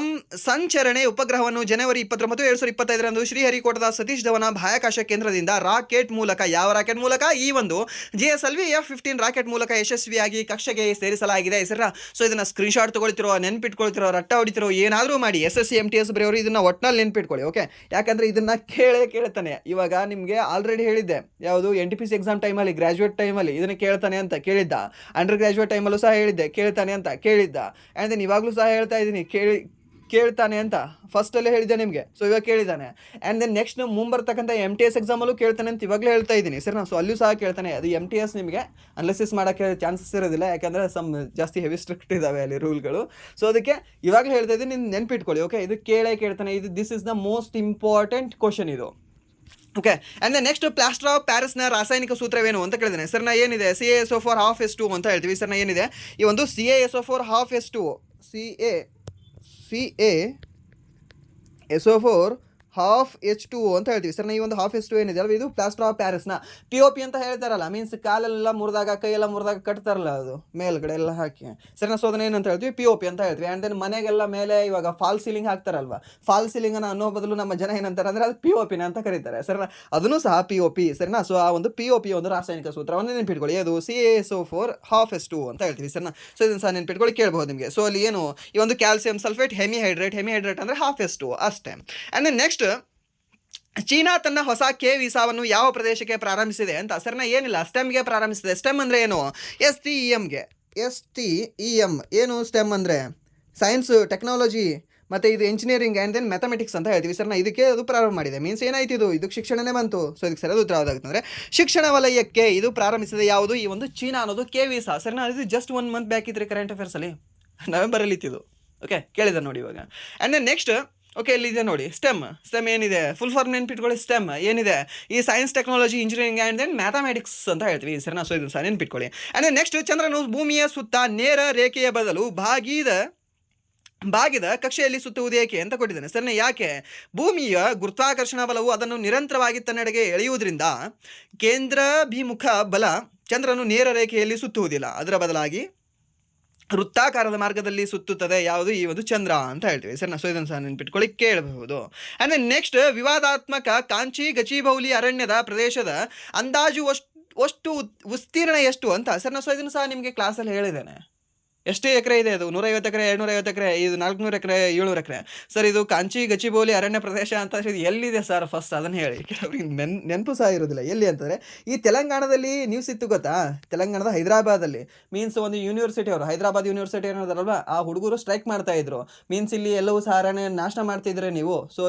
ಸಂಚರಣೆ ಉಪಗ್ರಹವನ್ನು ಜನವರಿ 29, 2025 ಶ್ರೀಹರಿಕೋಟದ ಸತೀಶ್ ಧವನ ಬಾಹ್ಯಾಕಾಶ ಕೇಂದ್ರದಿಂದ ರಾಕೆಟ್ ಮೂಲಕ, ಯಾವ ರಾಕೆಟ್ ಮೂಲಕ? ಈ ಒಂದು GSLV F-15 ರಾಕೆಟ್ ಮೂಲಕ ಯಶಸ್ವಿಯಾಗಿ ಕಕ್ಷೆಗೆ ಸೇರಿಸಲಾಗಿದೆ ಸರ್. ಸೊ ಇದನ್ನು ಸ್ಕ್ರೀನ್ಶಾಟ್ ತೊಗೊಳ್ತಿರೋ, ನೆನ್ಪಿಟ್ಕೊಳ್ತಿರೋ, ರಟ್ಟ ಹೊಡಿತಿರೋ, ಏನಾದರೂ ಮಾಡಿ SSC MTS ಬರೆಯೋರು ಇದನ್ನು ಒಟ್ಟಿನಲ್ಲಿ ನೆನ್ಪಿಟ್ಕೊಳ್ಳಿ. ಓಕೆ, ಯಾಕಂದರೆ ಇದನ್ನು ಕೇಳ್ತಾನೆ. ಇವಾಗ ನಿಮಗೆ ಆಲ್ರೆಡಿ ಹೇಳಿದ್ದೆ, ಯಾವುದು NTPC ಎಕ್ಸಾಮ್ ಟೈಮಲ್ಲಿ, ಗ್ರಾಜುಯೇಟ್ ಟೈಮಲ್ಲಿ ಇದನ್ನು ಕೇಳ್ತಾನೆ ಅಂತ ಕೇಳಿದ್ದ. ಅಂಡರ್ ಗ್ರಾಜುಯೇಟ್ ಟೈಮಲ್ಲೂ ಸಹ ಹೇಳಿದ್ದೆ ಕೇಳ್ತಾನೆ ಅಂತ ಕೇಳಿದ್ದ. ಆ್ಯಂಡ್ ದೆನ್ ಇವಾಗಲೂ ಸಹ ಹೇಳ್ತಾ ಇದ್ದೀನಿ ಕೇಳ್ತಾನೆ ಅಂತ ಫಸ್ಟಲ್ಲೇ ಹೇಳಿದ್ದೆ ನಿಮಗೆ. ಸೊ ಇವಾಗ ಕೇಳಿದ್ದಾನೆ. ಆ್ಯಂಡ್ ದೆನ್ ನೆಕ್ಸ್ಟ್ ಮುಂಬರ್ತಕ್ಕಂಥ MTS ಎಕ್ಸಾಮಲ್ಲೂ ಕೇಳ್ತಾನೆ ಅಂತ ಇವಾಗಲೇ ಹೇಳ್ತಾ ಇದ್ದೀನಿ ಸರಿನಾ. ಸೊ ಅಲ್ಲೂ ಸಹ ಕೇಳ್ತಾನೆ. ಅದು MTS ನಿಮಗೆ ಅನಾಲಿಸಿಸ್ ಮಾಡೋಕ್ಕೆ ಚಾನ್ಸಸ್ ಇರೋದಿಲ್ಲ, ಯಾಕೆಂದರೆ ಜಾಸ್ತಿ ಹೆವಿ ಸ್ಟ್ರಿಕ್ಟ್ ಇದ್ದಾವೆ ಅಲ್ಲಿ ರೂಲ್ಗಳು. ಸೊ ಅದಕ್ಕೆ ಇವಾಗಲೇ ಹೇಳ್ತಾ ಇದ್ದೀನಿ, ನೀವು ನೆನ್ಪಿಟ್ಕೊಳ್ಳಿ. ಓಕೆ, ಇದು ಕೇಳ್ತಾನೆ. This is the most important question ಇದು. Okay, and next plaster of ಪ್ಯಾರಿಸ್ನ ರಾಸಾಯನಿಕ ಸೂತ್ರವೇನು ಅಂತ ಕೇಳಿದ್ದೇನೆ ಸರ್ನ. ಏನಿದೆ? CaSO4 ಅಂತ ಹೇಳ್ತೀವಿ ಸರ್ನ. ಏನಿದೆ ಈ ಒಂದು CaSO4 CaSO4 ಅಂತ ಹೇಳ್ತೀವಿ ಸರ್. ಈ ಒಂದು H2 ಏನಿದೆ ಅಲ್ವ, ಇದು ಪ್ಲಾಸ್ಟರ್ ಆಫ್ ಪ್ಯಾರಿಸ್ನ POP ಅಂತ ಹೇಳ್ತಾರಲ್ಲ. ಮೀನ್ಸ್ ಕಾಲೆಲ್ಲ ಮುರಿದಾಗ, ಕೈಯೆಲ್ಲ ಮುರಿದಾಗ ಕಟ್ತಾರಲ್ಲ, ಅದು ಮೇಲ್ಗಡೆ ಎಲ್ಲ ಹಾಕಿ ಸರಿನಾ. ಸೊ ಅದನ್ನ ಏನಂತ ಹೇಳ್ತೀವಿ? POP ಅಂತ ಹೇಳ್ತೀವಿ. ಆ್ಯಂಡ್ ದೆನ್ ಮನೆಗೆಲ್ಲ ಮೇಲೆ ಇವಾಗ ಫಾಲ್ ಸೀಲಿಂಗ್ ಹಾಕ್ತಾರಲ್ವ, ಫಾಲ್ ಸೀಲಿಂಗನ್ನು ಅನ್ನೋ ಬದಲು ನಮ್ಮ ಜನ ಏನಂತಾರೆ ಅಂದರೆ ಅದು POPನ ಅಂತ ಕರೀತಾರೆ ಸರಿನಾ. ಅದನ್ನು ಸಹ POP ಸರಿನಾ. ಸೊ ಆ ಒಂದು POP ಒಂದು ರಾಸಾಯನಿಕ ಸೂತ್ರವನ್ನು ನೆನ್ಪಿಟ್ಕೊಳ್ಳಿ. ಅದು CaSO4 H2 ಅಂತ ಹೇಳ್ತೀವಿ ಸರಿನಾ. ಸೊ ಇದನ್ನು ಸಹ ನೆನ್ಪಿಟ್ಕೊಳ್ಳಿ, ಕೇಳ್ಬೋದು ನಿಮಗೆ. ಸೊ ಅಲ್ಲಿ ಏನು, ಈ ಒಂದು ಕ್ಯಾಲ್ಸಿಯಂ ಸಲ್ಫೇಟ್ ಹೆಮಿಹೈಡ್ರೇಟ್ ಅಂದರೆ H2 ಅಷ್ಟೇ. ಆ್ಯಂಡ್ ದೆನ್ ನೆಕ್ಸ್ಟ್, ಚೀನಾ ತನ್ನ ಹೊಸ ವೀಸಾವನ್ನು ಯಾವ ಪ್ರದೇಶಕ್ಕೆ ಪ್ರಾರಂಭಿಸಿದೆ ಅಂತ ಸರ್ನ. ಏನಿಲ್ಲ, ಸ್ಟೆಮ್ಗೆ ಪ್ರಾರಂಭಿಸಿದೆ. ಸ್ಟೆಮ್ ಅಂದರೆ ಏನು? STEM. ಏನು ಸ್ಟೆಮ್ ಅಂದರೆ? ಸೈನ್ಸ್, ಟೆಕ್ನಾಲಜಿ ಮತ್ತು ಇದು ಇಂಜಿನಿಯರಿಂಗ್ ಆ್ಯಂಡ್ ದೆನ್ ಮ್ಯಾಥಮೆಟಿಕ್ಸ್ ಅಂತ ಹೇಳ್ತೀವಿ ಸರ್ನ. ಇದಕ್ಕೆ ಅದು ಪ್ರಾರಂಭ ಮಾಡಿದೆ. ಮೀನ್ಸ್ ಏನಾಯ್ತು, ಇದಕ್ಕೆ ಶಿಕ್ಷಣನೇ ಬಂತು. ಸೊ ಇದಕ್ಕೆ ಸರಿಯಾದ ಉತ್ತರ ಯಾವುದಾಗುತ್ತೆ ಅಂದರೆ ಶಿಕ್ಷಣ ವಲಯಕ್ಕೆ ಇದು ಪ್ರಾರಂಭಿಸಿದೆ ಯಾವುದು? ಈ ಒಂದು ಚೀನಾ ಅನ್ನೋದು ವೀಸಾ ಸರ್ನ. ಇದು ಜಸ್ಟ್ 1 ಮಂತ್ ಬ್ಯಾಕ್ ಇದ್ರೆ ಕರೆಂಟ್ ಅಫೇರ್ಸಲ್ಲಿ ನವೆಂಬರಲ್ಲಿ ಇತ್ತಿದು. ಓಕೆ, ಕೇಳಿದೆ ನೋಡಿ ಇವಾಗ. ಆ್ಯಂಡ್ ದೆನ್ ನೆಕ್ಸ್ಟ್, ಓಕೆ, ಇಲ್ಲಿದೆ ನೋಡಿ ಸ್ಟೆಮ್ ಏನಿದೆ? ಫುಲ್ ಫಾರ್ಮ್ ನೆನ್ಪಿಟ್ಕೊಳ್ಳಿ. ಸ್ಟೆಮ್ ಏನಿದೆ? ಈ science, technology, engineering and then mathematics ಅಂತ ಹೇಳ್ತೀವಿ ಸರಿನಾ. ಸೊ ಇದನ್ನು ಸಹ ನೆನ್ಪಿಟ್ಕೊಳ್ಳಿ. ಆ್ಯಂಡ್ ನೆಕ್ಸ್ಟ್, ಚಂದ್ರನು ಭೂಮಿಯ ಸುತ್ತ ನೇರ ರೇಖೆಯ ಬದಲು ಬಾಗಿದ ಬಾಗಿದ ಕಕ್ಷೆಯಲ್ಲಿ ಸುತ್ತುವುದು ಏಕೆ ಅಂತ ಕೊಟ್ಟಿದ್ದಾನೆ. ಸರಿನಾ? ಯಾಕೆ? ಭೂಮಿಯ ಗುರುತ್ವಾಕರ್ಷಣಾ ಬಲವು ಅದನ್ನು ನಿರಂತರವಾಗಿ ತನ್ನೆಡೆಗೆ ಎಳೆಯುವುದರಿಂದ ಕೇಂದ್ರಾಭಿಮುಖ ಬಲ ಚಂದ್ರನು ನೇರ ರೇಖೆಯಲ್ಲಿ ಸುತ್ತುವುದಿಲ್ಲ, ಅದರ ಬದಲಾಗಿ ವೃತ್ತಾಕಾರದ ಮಾರ್ಗದಲ್ಲಿ ಸುತ್ತುತ್ತದೆ. ಯಾವುದು? ಈ ಒಂದು ಚಂದ್ರ ಅಂತ ಹೇಳ್ತೀವಿ. ಸರಿನಾ? ಸೊ ಇದನ್ನು ಸಹ ನೆನ್ಪಿಟ್ಕೊಳ್ಳಿ, ಕೇಳಬಹುದು. ಆ್ಯಂಡ್ ನೆಕ್ಸ್ಟ್, ವಿವಾದಾತ್ಮಕ ಕಾಂಚಿ ಗಚಿಬೌಲಿ ಅರಣ್ಯದ ಪ್ರದೇಶದ ಅಂದಾಜು ಅಷ್ಟು ವಿಸ್ತೀರ್ಣ ಎಷ್ಟು ಅಂತ. ಸರಿನಾ? ಸೊ ಇದನ್ನು ಸಹ ನಿಮಗೆ ಕ್ಲಾಸಲ್ಲಿ ಹೇಳಿದ್ದೇನೆ. ಎಷ್ಟು ಎಕರೆ ಇದೆ ಅದು? 150 ಎಕರೆ, 250 ಎಕರೆ, ಇದು 400 ಎಕರೆ, 700 ಎಕರೆ. ಸರ್ ಇದು ಕಾಂಚಿ ಗಚಿಬೌಲಿ ಅರಣ್ಯ ಪ್ರದೇಶ ಅಂತ ಇದು ಎಲ್ಲಿದೆ ಸರ್? ಫಸ್ಟ್ ಅದನ್ನು ಹೇಳಿ. ಅವ್ರಿಗೆ ನೆನಪು ಸಹ ಇರೋದಿಲ್ಲ. ಎಲ್ಲಿ ಅಂತಂದರೆ ಈ ತೆಲಂಗಾಣದಲ್ಲಿ ನ್ಯೂಸ್ ಇತ್ತು ಗೊತ್ತಾ? ತೆಲಂಗಾಣದ ಹೈದರಾಬಾದಲ್ಲಿ ಮೀನ್ಸ್ ಒಂದು ಯೂನಿವರ್ಸಿಟಿ ಅವರು, ಹೈದರಾಬಾದ್ ಯೂನಿವರ್ಸಿಟಿ ಅನ್ನೋದಲ್ವಾ, ಆ ಹುಡುಗರು ಸ್ಟ್ರೈಕ್ ಮಾಡ್ತಾ ಇದ್ರು. ಮೀನ್ಸ್ ಇಲ್ಲಿ ಎಲ್ಲವೂ ಸಹ ಅರಣ್ಯ ನಾಶ ಮಾಡ್ತಿದ್ರೆ ನೀವು, ಸೊ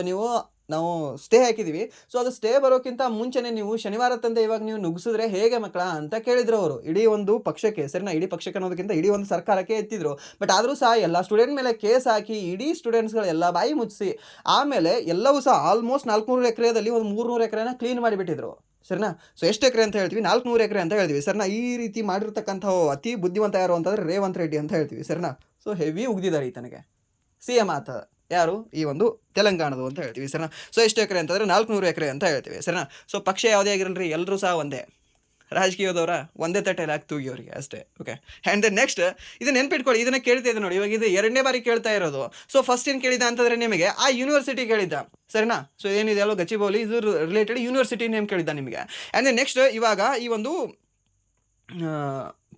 ನಾವು ಸ್ಟೇ ಹಾಕಿದ್ದೀವಿ, ಸೊ ಅದು ಸ್ಟೇ ಬರೋಕ್ಕಿಂತ ಮುಂಚೆನೇ ನೀವು ಶನಿವಾರ ತಂದೆ ಇವಾಗ ನೀವು ನುಗ್ಸಿದ್ರೆ ಹೇಗೆ ಮಕ್ಕಳ ಅಂತ ಕೇಳಿದ್ರು ಅವರು. ಇಡೀ ಒಂದು ಪಕ್ಷಕ್ಕೆ, ಸರಿನಾ, ಇಡೀ ಪಕ್ಷಕ್ಕೆ ಅನ್ನೋದಕ್ಕಿಂತ ಇಡೀ ಒಂದು ಸರ್ಕಾರಕ್ಕೆ ಎತ್ತಿದ್ರು. ಬಟ್ ಆದರೂ ಸಹ ಎಲ್ಲ ಸ್ಟೂಡೆಂಟ್ ಮೇಲೆ ಕೇಸ್ ಹಾಕಿ ಇಡೀ ಸ್ಟೂಡೆಂಟ್ಸ್ಗಳೆಲ್ಲ ಬಾಯಿ ಮುಚ್ಚಿಸಿ ಆಮೇಲೆ ಎಲ್ಲವೂ ಸಹ ಆಲ್ಮೋಸ್ಟ್ 400 ಎಕರೆದಲ್ಲಿ ಒಂದು 300 ಎಕರೆನ ಕ್ಲೀನ್ ಮಾಡಿಬಿಟ್ಟಿದ್ರು. ಸರಿನಾ? ಸೊ ಎಷ್ಟು ಎಕರೆ ಅಂತ ಹೇಳ್ತೀವಿ? 400 ಎಕರೆ ಅಂತ ಹೇಳ್ತೀವಿ. ಸರಿನಾ? ಈ ರೀತಿ ಮಾಡಿರ್ತಕ್ಕಂಥ ಅತಿ ಬುದ್ಧಿವಂತ ಯಾರು ಅಂತಂದರೆ ರೇವಂತ್ ರೆಡ್ಡಿ ಅಂತ ಹೇಳ್ತೀವಿ. ಸರಿನಾ? ಸೊ ಹೆವಿ ಉಗ್ದಿದ್ದಾರೆ ಈತನಿಗೆ. CM ಆತ ಯಾರು? ಈ ಒಂದು ತೆಲಂಗಾಣದು ಅಂತ ಹೇಳ್ತೀವಿ. ಸರಿನಾ? ಸೊ ಎಷ್ಟು ಎಕರೆ ಅಂತಂದರೆ 400 ಎಕರೆ ಅಂತ ಹೇಳ್ತೀವಿ. ಸರಿನಾ? ಸೊ ಪಕ್ಷ ಯಾವುದೇ ಆಗಿರಲ್ರಿ, ಎಲ್ಲರೂ ಸಹ ಒಂದೇ, ರಾಜಕೀಯದವರ ಒಂದೇ ತಟ್ಟೆಯಲ್ಲಿ ಹಾಕಿ ತೂಗಿಯವರಿಗೆ ಅಷ್ಟೇ. ಓಕೆ. ಆ್ಯಂಡ್ ನೆಕ್ಸ್ಟ್ ಇದು ನೆನ್ಪಿಟ್ಕೊಳ್ಳಿ, ಇದನ್ನು ಕೇಳ್ತಾ ಇದ್ದೆ ನೋಡಿ, ಇವಾಗ ಇದು 2ನೇ ಬಾರಿ ಕೇಳ್ತಾ ಇರೋದು. ಸೊ ಫಸ್ಟ್ ಏನು ಕೇಳಿದ ಅಂತಂದರೆ ನಿಮಗೆ ಆ ಯೂನಿವರ್ಸಿಟಿ ಕೇಳಿದ್ದ. ಸರಿನಾ? ಸೊ ಏನಿದೆ ಅಲ್ಲೋ ಗಚಿಬೌಲಿ, ಇದು ರಿಲೇಟೆಡ್ ಯೂನಿವರ್ಸಿಟಿ ನೇಮ್ ಕೇಳಿದ್ದ ನಿಮಗೆ. ಆ್ಯಂಡ್ ನೆಕ್ಸ್ಟ್ ಇವಾಗ ಈ ಒಂದು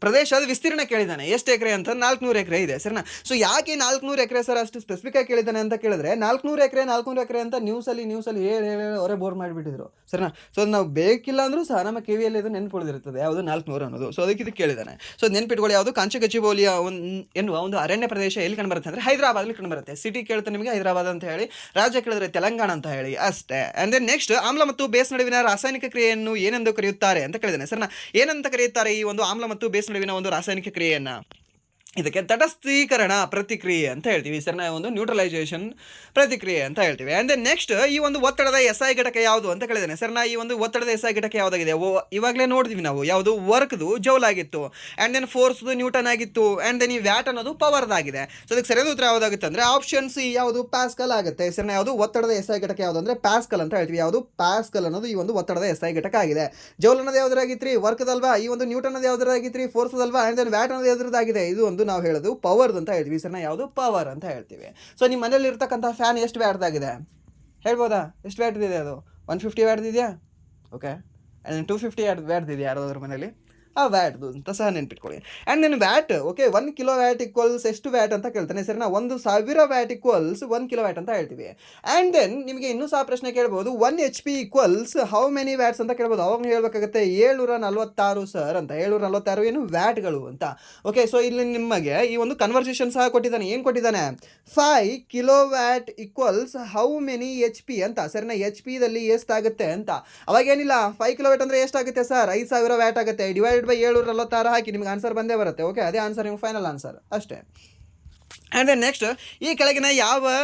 ಪ್ರದೇಶದ ವಿಸ್ತೀರ್ಣ ಕೇಳಿದ್ದಾನೆ. ಎಷ್ಟು ಎಕರೆ ಅಂತ? 400 ಎಕರೆ ಇದೆ. ಸರಿನಾ? ಸೊ ಯಾಕೆ 400 ಎಕರೆ ಸರ್ ಅಷ್ಟು ಸ್ಪೆಸಿಫಿಕ್ ಆಗಿ ಕೇಳಿದ್ದಾನೆ ಅಂತ ಕೇಳಿದ್ರೆ, 400 ಎಕರೆ ಅಂತ ನ್ಯೂಸಲ್ಲಿ ಹೇಳಿ ಅವರೇ ಬೋರ್ ಮಾಡಿಬಿಟ್ಟಿದ್ರು. ಸರಿನಾ? ಸೊ ಅದು ನಾವು ಬೇಕಿಲ್ಲ ಅಂದರೂ ಸಹ ನಮ್ಮ ಕಿವಿಯಲ್ಲಿ ಇದು ನೆನ್ಪುಳಿದಿರ್ತದೆ, ಯಾವುದು 400 ಅನ್ನೋದು. ಸೊ ಅದಕ್ಕೆ ಇದು ಕೇಳಿದ್ದಾನೆ. ಸೊ ನೆನ್ಪಿಟ್ಕೊಳ್ಳಿ, ಯಾವುದು? ಕಾಂಚಿ ಗಚಿಬೌಲಿಯ ಎನ್ನುವ ಒಂದು ಅರಣ್ಯ ಪ್ರದೇಶ ಎಲ್ಲಿ ಕಂಡುಬರುತ್ತೆ ಅಂದರೆ ಹೈದರಾಬಾದಲ್ಲಿ ಕಂಡುಬರುತ್ತೆ. ಸಿಟಿ ಕೇಳ್ತಾ ನಿಮಗೆ ಹೈದರಾಬಾದ್ ಅಂತ ಹೇಳಿ, ರಾಜ್ಯ ಕೇಳಿದ್ರೆ ತೆಲಂಗಾಣ ಅಂತ ಹೇಳಿ ಅಷ್ಟೇ. ಆ್ಯಂಡ್ ದೆನ್ ನೆಕ್ಸ್ಟ್, ಆಮ್ಲ ಮತ್ತು ಬೇಸ್ ನಡುವಿನ ರಾಸಾಯನಿಕ ಕ್ರಿಯೆಯನ್ನು ಏನೆಂದು ಕರೆಯುತ್ತಾರೆ ಅಂತ ಕೇಳಿದ್ದಾನೆ. ಸರಿನಾ? ಏನಂತ ಕರೆಯುತ್ತಾರೆ ಈ ಒಂದು ಆಮ್ಲ ಮತ್ತು ಬೇಸ್ ನಡುವಿನ ಒಂದು ರಾಸಾಯನಿಕ ಕ್ರಿಯೆಯನ್ನ? ಇದಕ್ಕೆ ತಟಸ್ಥೀಕರಣ ಪ್ರತಿಕ್ರಿಯೆ ಅಂತ ಹೇಳ್ತೀವಿ. ಸರಿನಾ? ಒಂದು ನ್ಯೂಟ್ರಲೈಸೇಷನ್ ಪ್ರತಿಕ್ರಿಯೆ ಅಂತ ಹೇಳ್ತೀವಿ. ಆ್ಯಂಡ್ ದೆನ್ ನೆಕ್ಸ್ಟ್, ಈ ಒಂದು ಒತ್ತಡದ SI ಘಟಕ ಯಾವುದು ಅಂತ ಕೇಳಿದ್ದೇನೆ. ಸರಿನಾ? ಈ ಒಂದು ಒತ್ತಡದ SI ಘಟಕ ಯಾವುದಾಗಿದೆ? ಇವಾಗಲೇ ನೋಡಿದ್ವಿ ನಾವು, ಯಾವುದು? ವರ್ಕ್ದು ಜೌಲ್ ಆಗಿತ್ತು, ಆ್ಯಂಡ್ ದೆನ್ ಫೋರ್ಸ್ದು ನ್ಯೂಟನ್ ಆಗಿತ್ತು, ಆ್ಯಂಡ್ ದೆನ್ ಈ ವ್ಯಾಟ್ ಅನ್ನೋದು ಪವರ್ದಾಗಿದೆ. ಸೊ ಅದಕ್ಕೆ ಸರಿಯಾದ ಉತ್ತರ ಯಾವುದಾಗುತ್ತೆ ಅಂದರೆ ಆಪ್ಷನ್ ಸಿ, ಯಾವುದು? ಪ್ಯಾಸ್ಕಲ್ ಆಗುತ್ತೆ. ಸರಿನಾ? ಯಾವುದು? ಒತ್ತಡದ SI ಘಟಕ ಯಾವುದು ಅಂದರೆ ಪ್ಯಾಸ್ಕಲ್ ಅಂತ ಹೇಳ್ತೀವಿ. ಯಾವುದು? ಪ್ಯಾಸ್ಕಲ್ ಅನ್ನೋದು ಈ ಒಂದು ಒತ್ತಡದ SI ಘಟಕ ಆಗಿದೆ. ಜೌಲ್ ಅನ್ನೋದು ಯಾವುದಾಗಿತ್ತು? ವರ್ಕ್ದಲ್ವಾ? ಈ ಒಂದು ನ್ಯೂಟನ್ ಅನ್ನೋದು ಯಾವುದಾಗಿತ್ತು? ಫೋರ್ಸ್ದಲ್ವಾ? ಆ್ಯಂಡ್ ದೆನ್ ವ್ಯಾಟ್ ಅನ್ನೋದು ಯಾವುದಾಗಿದೆ? ಇದು ಒಂದು ನಾವು ಹೇಳೋದು ಪವರ್ ಅಂತ ಹೇಳ್ತೀವಿ. ಸರಿನಾ? ಯಾವುದು? ಪವರ್ ಅಂತ ಹೇಳ್ತೀವಿ. ಸೊ ನಿಮ್ಮ ಮನೇಲಿ ಇರ್ತಕ್ಕಂಥ ಫ್ಯಾನ್ ಎಷ್ಟು ವ್ಯಾಟ್ದಾಗಿದೆ ಹೇಳ್ಬೋದಾ? ಎಷ್ಟು ವ್ಯಾಟ್ ಇದೆ ಅದು? 150 ವ್ಯಾಟ್ ಇದೆಯಾ? ಓಕೆ. ಆ್ಯಂಡ್ 250 ವ್ಯಾಟ್ ಇದೆಯಾ ಯಾರಾದ್ರೂ ಮನೇಲಿ? ಆ ವ್ಯಾಟ್ದು ಅಂತ ಸಹ ನೆನ್ಪಿಟ್ಕೊಳ್ಳಿ. And then watt, okay, 1 kilo watt equals ಎಷ್ಟು ವ್ಯಾಟ್ ಅಂತ ಕೇಳ್ತಾನೆ. ಸರಿನಾ? 1000 ವ್ಯಾಟ್ ಈಕ್ವಲ್ಸ್ 1 ಕಿಲೋ ವ್ಯಾಟ್ ಅಂತ ಹೇಳ್ತೀವಿ. ಆ್ಯಂಡ್ ದೆನ್ ನಿಮಗೆ ಇನ್ನೂ ಸಹ ಪ್ರಶ್ನೆ ಕೇಳ್ಬೋದು, 1 HP equals how many watts ಅಂತ ಕೇಳ್ಬೋದು. ಅವಾಗ ಹೇಳ್ಬೇಕಾಗುತ್ತೆ 746 ಸರ್ ಅಂತ. 746 ಏನು? ವ್ಯಾಟ್ಗಳು ಅಂತ. ಓಕೆ. ಸೊ ಇಲ್ಲಿ ನಿಮಗೆ ಈ ಒಂದು ಕನ್ವರ್ಸೇಷನ್ ಸಹ ಕೊಟ್ಟಿದ್ದಾನೆ. ಏನು ಕೊಟ್ಟಿದ್ದಾನೆ? 5 kilo watt equals how many HP ಅಂತ. ಸರಿನಾ? HP ದಲ್ಲಿ ಎಷ್ಟಾಗುತ್ತೆ ಅಂತ. ಅವಾಗೇನಿಲ್ಲ, 5 ಕಿಲೋ ವ್ಯಾಟ್ ಅಂದರೆ ಎಷ್ಟಾಗುತ್ತೆ ಸರ್? 5000 ವ್ಯಾಟ್ ಆಗುತ್ತೆ. ಡಿವೈಡೆಡ್ ಬೈ 746 ಹಾಕಿ ನಿಮ್ಗೆ ಆನ್ಸರ್ ಬಂದೇ ಬರುತ್ತೆ. ಓಕೆ, ಅದೇ ಆನ್ಸರ್ ನಿಮ್ಗೆ ಫೈನಲ್ ಆನ್ಸರ್ ಅಷ್ಟೇ. ಆ್ಯಂಡ್ ದೆನ್ ನೆಕ್ಸ್ಟ್, ಈ ಕೆಳಗಿನ ಯಾವ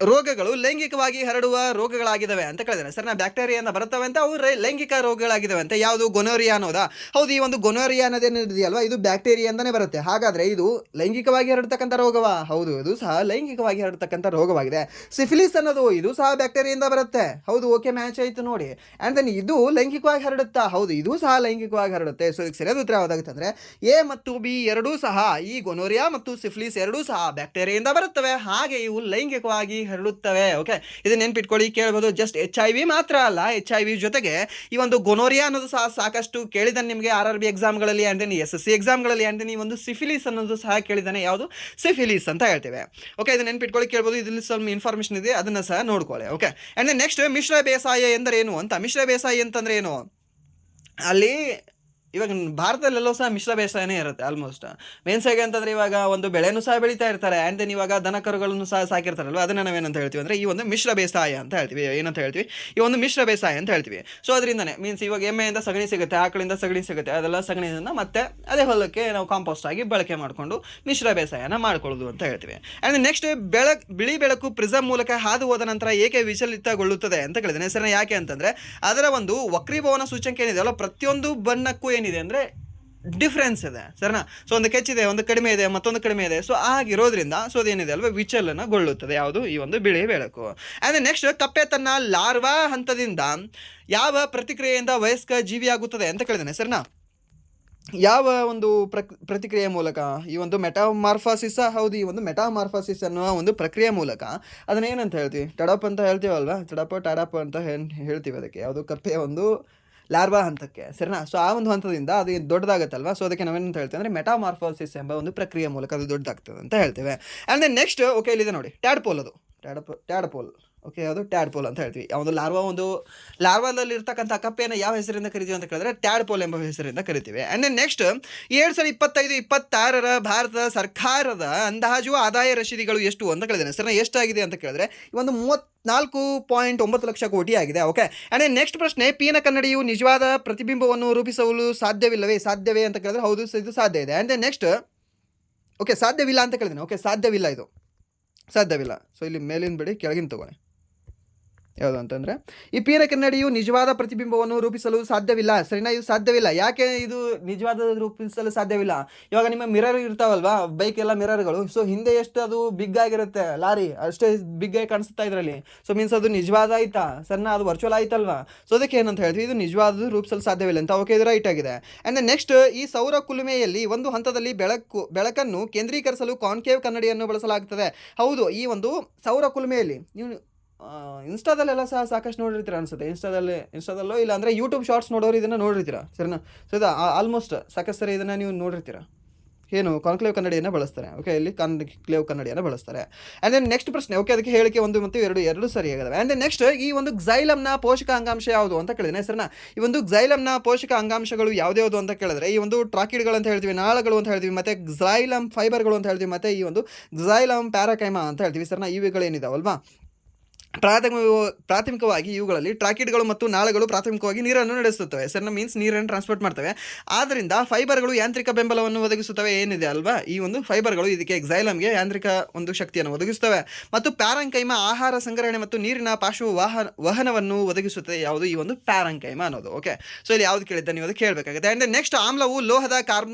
ರೋಗಗಳು ಲೈಂಗಿಕವಾಗಿ ಹರಡುವ ರೋಗಗಳಾಗಿದ್ದಾವೆ ಅಂತ ಕೇಳಿದಾರೆ. ಸರ್, ನಾ ಬ್ಯಾಕ್ಟೀರಿಯಾದಿಂದ ಬರುತ್ತವೆ ಅಂತ, ಅವು ಲೈಂಗಿಕ ರೋಗಗಳಾಗಿದ್ದಾವೆ ಅಂತ. ಯಾವುದು? ಗೊನೋರಿಯಾ ಅನ್ನೋದಾ? ಹೌದು. ಈ ಒಂದು ಗೊನೋರಿಯಾ ಅನ್ನೋದೇನಿದೆಯಲ್ವಾ, ಇದು ಬ್ಯಾಕ್ಟೀರಿಯಾದಿಂದನೇ ಬರುತ್ತೆ. ಹಾಗಾದರೆ ಇದು ಲೈಂಗಿಕವಾಗಿ ಹರಡ್ತಕ್ಕಂಥ ರೋಗವಾ? ಹೌದು, ಇದು ಸಹ ಲೈಂಗಿಕವಾಗಿ ಹರಡ್ತಕ್ಕಂಥ ರೋಗವಾಗಿದೆ. ಸಿಫಿಲಿಸ್ ಅನ್ನೋದು ಇದು ಸಹ ಬ್ಯಾಕ್ಟೀರಿಯಿಂದ ಬರುತ್ತೆ. ಹೌದು, ಓಕೆ, ಮ್ಯಾಚ್ ಆಯಿತು ನೋಡಿ. ಆ್ಯಂಡ್ ದೆನ್ ಇದು ಲೈಂಗಿಕವಾಗಿ ಹರಡುತ್ತಾ? ಹೌದು, ಇದು ಸಹ ಲೈಂಗಿಕವಾಗಿ ಹರಡುತ್ತೆ. ಸೊ ಇದಕ್ಕೆ ಸರಿಯಾದ ಉತ್ತರ ಯಾವುದಾಗುತ್ತೆ ಅಂದರೆ A ಮತ್ತು B ಎರಡೂ ಸಹ, ಈ ಗೊನೋರಿಯಾ ಮತ್ತು ಸಿಫಿಲಿಸ್ ಎರಡೂ ಸಹ ಬ್ಯಾಕ್ಟೀರಿಯಿಂದ ಬರುತ್ತವೆ. ಹಾಗೆ ಇವು ಲೈಂಗಿಕವಾಗಿ ಹರಡುತ್ತವೆ. ಓಕೆ, ಇದು ನೆನ್ಪಿಟ್ಕೊಳ್ಳಿ, ಕೇಳ್ಬೋದು. ಜಸ್ಟ್ HIV ಮಾತ್ರ ಅಲ್ಲ, HIV ಜೊತೆಗೆ ಈ ಒಂದು ಗೊನೋರಿಯಾ ಅನ್ನೋದು ಸಹ ಸಾಕಷ್ಟು ಕೇಳಿದಾನೆ ನಿಮಗೆ RRB ಎಕ್ಸಾಮ್ಗಳಲ್ಲಿ, ಆ್ಯಂಡ್ ದೆನ್ SSC ಎಕ್ಸಾಮ್ಗಳಲ್ಲಿ. ಆ್ಯಂಡ್ ದೆನ್ ಈ ಒಂದು ಸಿಫಿಲಿಸ್ ಅನ್ನೋದು ಸಹ ಕೇಳಿದ್ದಾನೆ. ಯಾವುದು? ಸಿಫಿಲಿಸ್ ಅಂತ ಹೇಳ್ತೇವೆ. ಓಕೆ, ಇದು ನೆನ್ಪಿಟ್ಕೊಳ್ಳಿ, ಕೇಳ್ಬೋದು. ಇದರಲ್ಲಿ ಸ್ವಲ್ಪ ಇನ್ಫಾರ್ಮೇಷನ್ ಇದೆ, ಅದನ್ನು ಸಹ ನೋಡ್ಕೊಳ್ಳಿ. ಓಕೆ, ಆ್ಯಂಡ್ ದೆನ್ ನೆಕ್ಸ್ಟ್, ಮಿಶ್ರ ಬೇಸಾಯ ಎಂದರೇನು ಅಂತ. ಮಿಶ್ರ ಬೇಸಾಯ ಅಂತಂದ್ರೆ ಏನು? ಅಲ್ಲಿ ಇವಾಗ ಭಾರತದಲ್ಲೆಲ್ಲೋ ಸಹ ಮಿಶ್ರ ಬೇಸಾಯನೇ ಇರುತ್ತೆ ಆಲ್ಮೋಸ್ಟ್. ಮೀನ್ಸ್ ಹೇಗೆ ಅಂತಂದರೆ, ಇವಾಗ ಒಂದು ಬೆಳೆನೂ ಸಹ ಬೆಳೀತಾ ಇರ್ತಾರೆ, ಆ್ಯಂಡ್ ದೆನ್ ಇವಾಗ ದನ ಕರುಗಳನ್ನು ಸಹ ಸಾಕಿರ್ತಾರಲ್ವ, ಅದನ್ನು ನಾವೇನಂತ ಹೇಳ್ತೀವಿ ಅಂದರೆ ಈ ಒಂದು ಮಿಶ್ರ ಬೇಸಾಯ ಅಂತ ಹೇಳ್ತೀವಿ. ಏನಂತ ಹೇಳ್ತೀವಿ? ಈ ಒಂದು ಮಿಶ್ರ ಬೇಸಾಯ ಅಂತ ಹೇಳ್ತೀವಿ. ಸೊ ಅದರಿಂದನೇ ಮೀನ್ಸ್ ಇವಾಗ ಎಮ್ಮೆಯಿಂದ ಸಗಣಿ ಸಿಗುತ್ತೆ, ಆಕಳಿಂದ ಸಗಣಿ ಸಿಗುತ್ತೆ, ಅದೆಲ್ಲ ಸಗಣಿಯಿಂದ ಮತ್ತೆ ಅದೇ ಹೊಲಕ್ಕೆ ನಾವು ಕಾಂಪೋಸ್ಟ್ ಆಗಿ ಬಳಕೆ ಮಾಡಿಕೊಂಡು ಮಿಶ್ರ ಬೇಸಾಯನ ಮಾಡ್ಕೊಳ್ಳೋದು ಅಂತ ಹೇಳ್ತೀವಿ. ಆ್ಯಂಡ್ ನೆಕ್ಸ್ಟ್, ಬಿಳಿ ಬೆಳಕು ಪ್ರಿಸಮ್ ಮೂಲಕ ಹಾದು ಹೋದ ನಂತರ ಏಕೆ ವಿಚಲಿತಗೊಳ್ಳುತ್ತದೆ ಅಂತ ಕೇಳಿದ್ದೇನೆ. ಸರಿ, ಯಾಕೆ ಅಂತಂದರೆ ಅದರ ಒಂದು ವಕ್ರೀಭವನ ಸೂಚ್ಯಂಕ ಏನಿದೆ ಅಲ್ಲ, ಪ್ರತಿಯೊಂದು ಬಣ್ಣಕ್ಕೂ ಏನಿದೆ ಅಂದರೆ ಡಿಫ್ರೆನ್ಸ್ ಇದೆ ಸರಿನಾ. ಸೊ ಒಂದು ಹೆಚ್ಚಿದೆ, ಒಂದು ಕಡಿಮೆ ಇದೆ, ಮತ್ತೊಂದು ಕಡಿಮೆ ಇದೆ. ಸೊ ಆಗಿರೋದ್ರಿಂದ ಸೊ ಅದೇನಿದೆ ಅಲ್ವಾ ವಿಚಲನಗೊಳ್ಳುತ್ತದೆ ಯಾವುದು ಈ ಒಂದು ಬಿಳಿ ಬೆಳಕು. ಆ್ಯಂಡ್ ನೆಕ್ಸ್ಟ್ ಕಪ್ಪೆ ತನ್ನ ಲಾರ್ವಾ ಹಂತದಿಂದ ಯಾವ ಪ್ರತಿಕ್ರಿಯೆಯಿಂದ ವಯಸ್ಕ ಜೀವಿಯಾಗುತ್ತದೆ ಅಂತ ಕೇಳಿದ್ದೇನೆ ಸರಿನಾ. ಯಾವ ಒಂದು ಪ್ರತಿಕ್ರಿಯೆ ಮೂಲಕ ಈ ಒಂದು ಮೆಟಾಮಾರ್ಫಾಸಿಸ್, ಹೌದು ಈ ಒಂದು ಮೆಟಾಮಾರ್ಫಾಸಿಸ್ ಅನ್ನುವ ಒಂದು ಪ್ರಕ್ರಿಯೆ ಮೂಲಕ ಅದನ್ನ ಏನಂತ ಹೇಳ್ತೀವಿ, ಟಡಪ್ ಅಂತ ಹೇಳ್ತೀವಲ್ವಾ, ಟಾಡಪ್ ಅಂತ ಹೇಳ್ತೀವಿ ಅದಕ್ಕೆ, ಯಾವುದು ಕಪ್ಪೆಯ ಒಂದು ಲಾರ್ವಾ ಹಂತಕ್ಕೆ ಸರಿನಾ. ಸೊ ಆ ಒಂದು ಹಂತದಿಂದ ಅದು ದೊಡ್ಡದಾಗುತ್ತಲ್ವಾ, ಸೊ ಅದಕ್ಕೆ ನಾವೇನಂತ ಹೇಳ್ತೀವಿ ಅಂದರೆ ಮೆಟಾಮಾರ್ಫೋಸಿಸ್ ಎಂಬ ಒಂದು ಪ್ರಕ್ರಿಯೆ ಮೂಲಕ ಅದು ದೊಡ್ಡದಾಗ್ತದೆ ಅಂತ ಹೇಳ್ತೇವೆ. ಆ್ಯಂಡ್ ದೆನ್ ನೆಕ್ಸ್ಟ್ ಓಕೆ ಇಲ್ಲಿದೆ ನೋಡಿ ಟ್ಯಾಡ್ಪೋಲ್, ಅದು ಟ್ಯಾಡ್ಪೋಲ್ ಓಕೆ, ಅದು ಟ್ಯಾಡ್ಪೋಲ್ ಅಂತ ಹೇಳ್ತೀವಿ. ಒಂದು ಲಾರ್ವಾದಲ್ಲಿ ಇರ್ತಕ್ಕಂಥ ಕಪ್ಪೆಯನ್ನು ಯಾವ ಹೆಸರಿಂದ ಕರಿತೀವಿ ಅಂತ ಕೇಳಿದ್ರೆ ಟ್ಯಾಡ್ಪೋಲ್ ಎಂಬ ಹೆಸರಿಂದ ಕರಿತೀವಿ. ಆ್ಯಂಡ್ ದೆನ್ ನೆಕ್ಸ್ಟ್ 2025-26 ಭಾರತ ಸರ್ಕಾರದ ಅಂದಾಜು ಆದಾಯ ರಶೀದಿಗಳು ಎಷ್ಟು ಅಂತ ಕೇಳಿದ್ದೇನೆ ಸರ್. ಎಷ್ಟಾಗಿದೆ ಅಂತ ಕೇಳಿದ್ರೆ ಈ ಒಂದು 34.9 ಲಕ್ಷ ಕೋಟಿ ಆಗಿದೆ. ಓಕೆ. ಆ್ಯಂಡ್ ನೆಕ್ಸ್ಟ್ ಪ್ರಶ್ನೆ, ಪೀನ ಕನ್ನಡಿಯು ನಿಜವಾದ ಪ್ರತಿಬಿಂಬವನ್ನು ರೂಪಿಸಲು ಸಾಧ್ಯವೇ ಅಂತ ಕೇಳಿದ್ರೆ ಹೌದು, ಇದು ಸಾಧ್ಯ ಇದೆ. ಆ್ಯಂಡ್ ನೆಕ್ಸ್ಟ್ ಓಕೆ ಸಾಧ್ಯವಿಲ್ಲ ಅಂತ ಕೇಳಿದ್ದೇನೆ. ಓಕೆ ಸಾಧ್ಯವಿಲ್ಲ, ಇದು ಸಾಧ್ಯವಿಲ್ಲ. ಸೊ ಇಲ್ಲಿ ಮೇಲಿನ ಬಿಡಿ ಕೆಳಗಿನ ತಗೊಳ್ಳಿ, ಯಾವುದು ಅಂತಂದರೆ ಈ ಪೀನ ಕನ್ನಡಿಯು ನಿಜವಾದ ಪ್ರತಿಬಿಂಬವನ್ನು ರೂಪಿಸಲು ಸಾಧ್ಯವಿಲ್ಲ ಸರಿನಾ. ಇದು ಸಾಧ್ಯವಿಲ್ಲ. ಯಾಕೆ ಇದು ನಿಜವಾದ ರೂಪಿಸಲು ಸಾಧ್ಯವಿಲ್ಲ? ಇವಾಗ ನಿಮ್ಮ ಮಿರರ್ ಇರ್ತಾವಲ್ವಾ, ಬೈಕ್ ಎಲ್ಲ ಮಿರರ್ಗಳು, ಸೊ ಹಿಂದೆ ಎಷ್ಟು ಅದು ಬಿಗ್ ಆಗಿರುತ್ತೆ, ಲಾರಿ ಅಷ್ಟೇ ಬಿಗ್ ಆಗಿ ಕಾಣಿಸ್ತಾ ಇದರಲ್ಲಿ. ಸೊ ಮೀನ್ಸ್ ಅದು ನಿಜವಾದ ಆಯ್ತಾ ಸರಿನಾ, ಅದು ವರ್ಚುವಲ್ ಆಯ್ತಲ್ವಾ. ಸೊ ಅದಕ್ಕೆ ಏನಂತ ಹೇಳ್ತೀವಿ, ಇದು ನಿಜವಾದ ರೂಪಿಸಲು ಸಾಧ್ಯವಿಲ್ಲ ಅಂತ. ಓಕೆ, ಇದು ರೈಟ್ ಆಗಿದೆ. ಆ್ಯಂಡ್ ನೆಕ್ಸ್ಟ್ ಈ ಸೌರ ಕುಲುಮೆಯಲ್ಲಿ ಒಂದು ಹಂತದಲ್ಲಿ ಬೆಳಕನ್ನು ಕೇಂದ್ರೀಕರಿಸಲು ಕಾನ್ಕೇವ್ ಕನ್ನಡಿಯನ್ನು ಬಳಸಲಾಗುತ್ತದೆ. ಹೌದು, ಈ ಒಂದು ಸೌರ ಕುಲುಮೆಯಲ್ಲಿ ನೀವು ಇನ್ಸ್ಟಾದಲ್ಲೆಲ್ಲ ಸಾಕಷ್ಟು ನೋಡಿರ್ತೀರ ಅನ್ಸುತ್ತೆ. ಇನ್ಸ್ಟಾದಲ್ಲೋ ಇಲ್ಲ ಅಂದರೆ ಯೂಟ್ಯೂಬ್ ಶಾರ್ಟ್ಸ್ ನೋಡೋರು ಇದನ್ನು ನೋಡಿರ್ತೀರ ಸರಿನಾ. ಸೊ ಇದು ಆಲ್ಮೋಸ್ಟ್ ಸಾಕಷ್ಟು ಸರಿ ಇದನ್ನು ನೀವು ನೋಡಿರ್ತೀರ. ಏನು ಕಾನ್ಕ್ಲೇವ್ ಕನ್ನಡಿಯನ್ನು ಬಳಸ್ತಾರೆ. ಓಕೆ, ಇಲ್ಲಿ ಕಾನ್ಕ್ಲೇವ್ ಕನ್ನಡಿಯನ್ನು ಬಳಸ್ತಾರೆ. ಆ್ಯಂಡ್ ದೆನ್ ನೆಕ್ಸ್ಟ್ ಪ್ರಶ್ನೆ, ಓಕೆ ಅದಕ್ಕೆ ಹೇಳಿಕೆ 1 ಮತ್ತು 2 ಎರಡು ಸರಿಯಾಗಿದೆ. ಆ್ಯಂಡ್ ದೆನ್ ನೆಕ್ಸ್ಟ್ ಈ ಒಂದು ಕ್ಸೈಲಮ್ನ ಪೋಷಕ ಅಂಗಾಂಶ ಯಾವುದು ಅಂತ ಕೇಳಿದ್ರೆ ಸರಿನಾ. ಈ ಒಂದು ಕ್ಸೈಲಮ್ನ ಪೋಷಕ ಅಂಗಾಂಶಗಳು ಯಾವ್ದು ಅಂತ ಕೇಳಿದ್ರೆ ಈ ಒಂದು ಟ್ರಾಕಿಡ್ಗಳು ಅಂತ ಹೇಳ್ತೀವಿ, ನಾಳಗಳು ಅಂತ ಹೇಳ್ತೀವಿ, ಮತ್ತು ಕ್ಸೈಲಮ್ ಫೈಬರ್ಗಳು ಅಂತ ಹೇಳ್ತೀವಿ, ಮತ್ತು ಈ ಒಂದು ಕ್ಸೈಲಮ್ ಪ್ಯಾರಾಕೈಮಾ ಅಂತ ಹೇಳ್ತೀವಿ ಸರಿನಾ. ಇವುಗಳೇನಿದಾವಲ್ವಾ ಪ್ರಾಥಮಿಕವಾಗಿ ಇವುಗಳಲ್ಲಿ ಟ್ರಾಕಿಡ್ಗಳು ಮತ್ತು ನಾಳಗಳು ಪ್ರಾಥಮಿಕವಾಗಿ ನೀರನ್ನು ನಡೆಸುತ್ತವೆ ಸರಿನಾ. ಮೀನ್ಸ್ ನೀರನ್ನು ಟ್ರಾನ್ಸ್ಪೋರ್ಟ್ ಮಾಡ್ತವೆ. ಆದ್ದರಿಂದ ಫೈಬರ್ಗಳು ಯಾಂತ್ರಿಕ ಬೆಂಬಲವನ್ನು ಒದಗಿಸುತ್ತವೆ. ಏನಿದೆ ಅಲ್ವಾ ಈ ಒಂದು ಫೈಬರ್ಗಳು ಇದಕ್ಕೆ ಎಕ್ಸೈಲಮ್ಗೆ ಯಾಂತ್ರಿಕ ಒಂದು ಶಕ್ತಿಯನ್ನು ಒದಗಿಸುತ್ತವೆ. ಮತ್ತು ಪ್ಯಾರಂಕೈಮಾ ಆಹಾರ ಸಂಗ್ರಹಣೆ ಮತ್ತು ನೀರಿನ ಪಾರ್ಶ್ವ ವಹನವನ್ನು ಒದಗಿಸುತ್ತದೆ. ಯಾವುದು ಈ ಒಂದು ಪ್ಯಾರಂಕೈಮಾ ಅನ್ನೋದು. ಓಕೆ, ಸೊ ಇಲ್ಲಿ ಯಾವ್ದು ಕೇಳಿದ್ದ ನೀವು ಅದು ಕೇಳಬೇಕಾಗುತ್ತೆ. ಆ್ಯಂಡ್ ನೆಕ್ಸ್ಟ್ ಆಮ್ಲವು ಲೋಹದ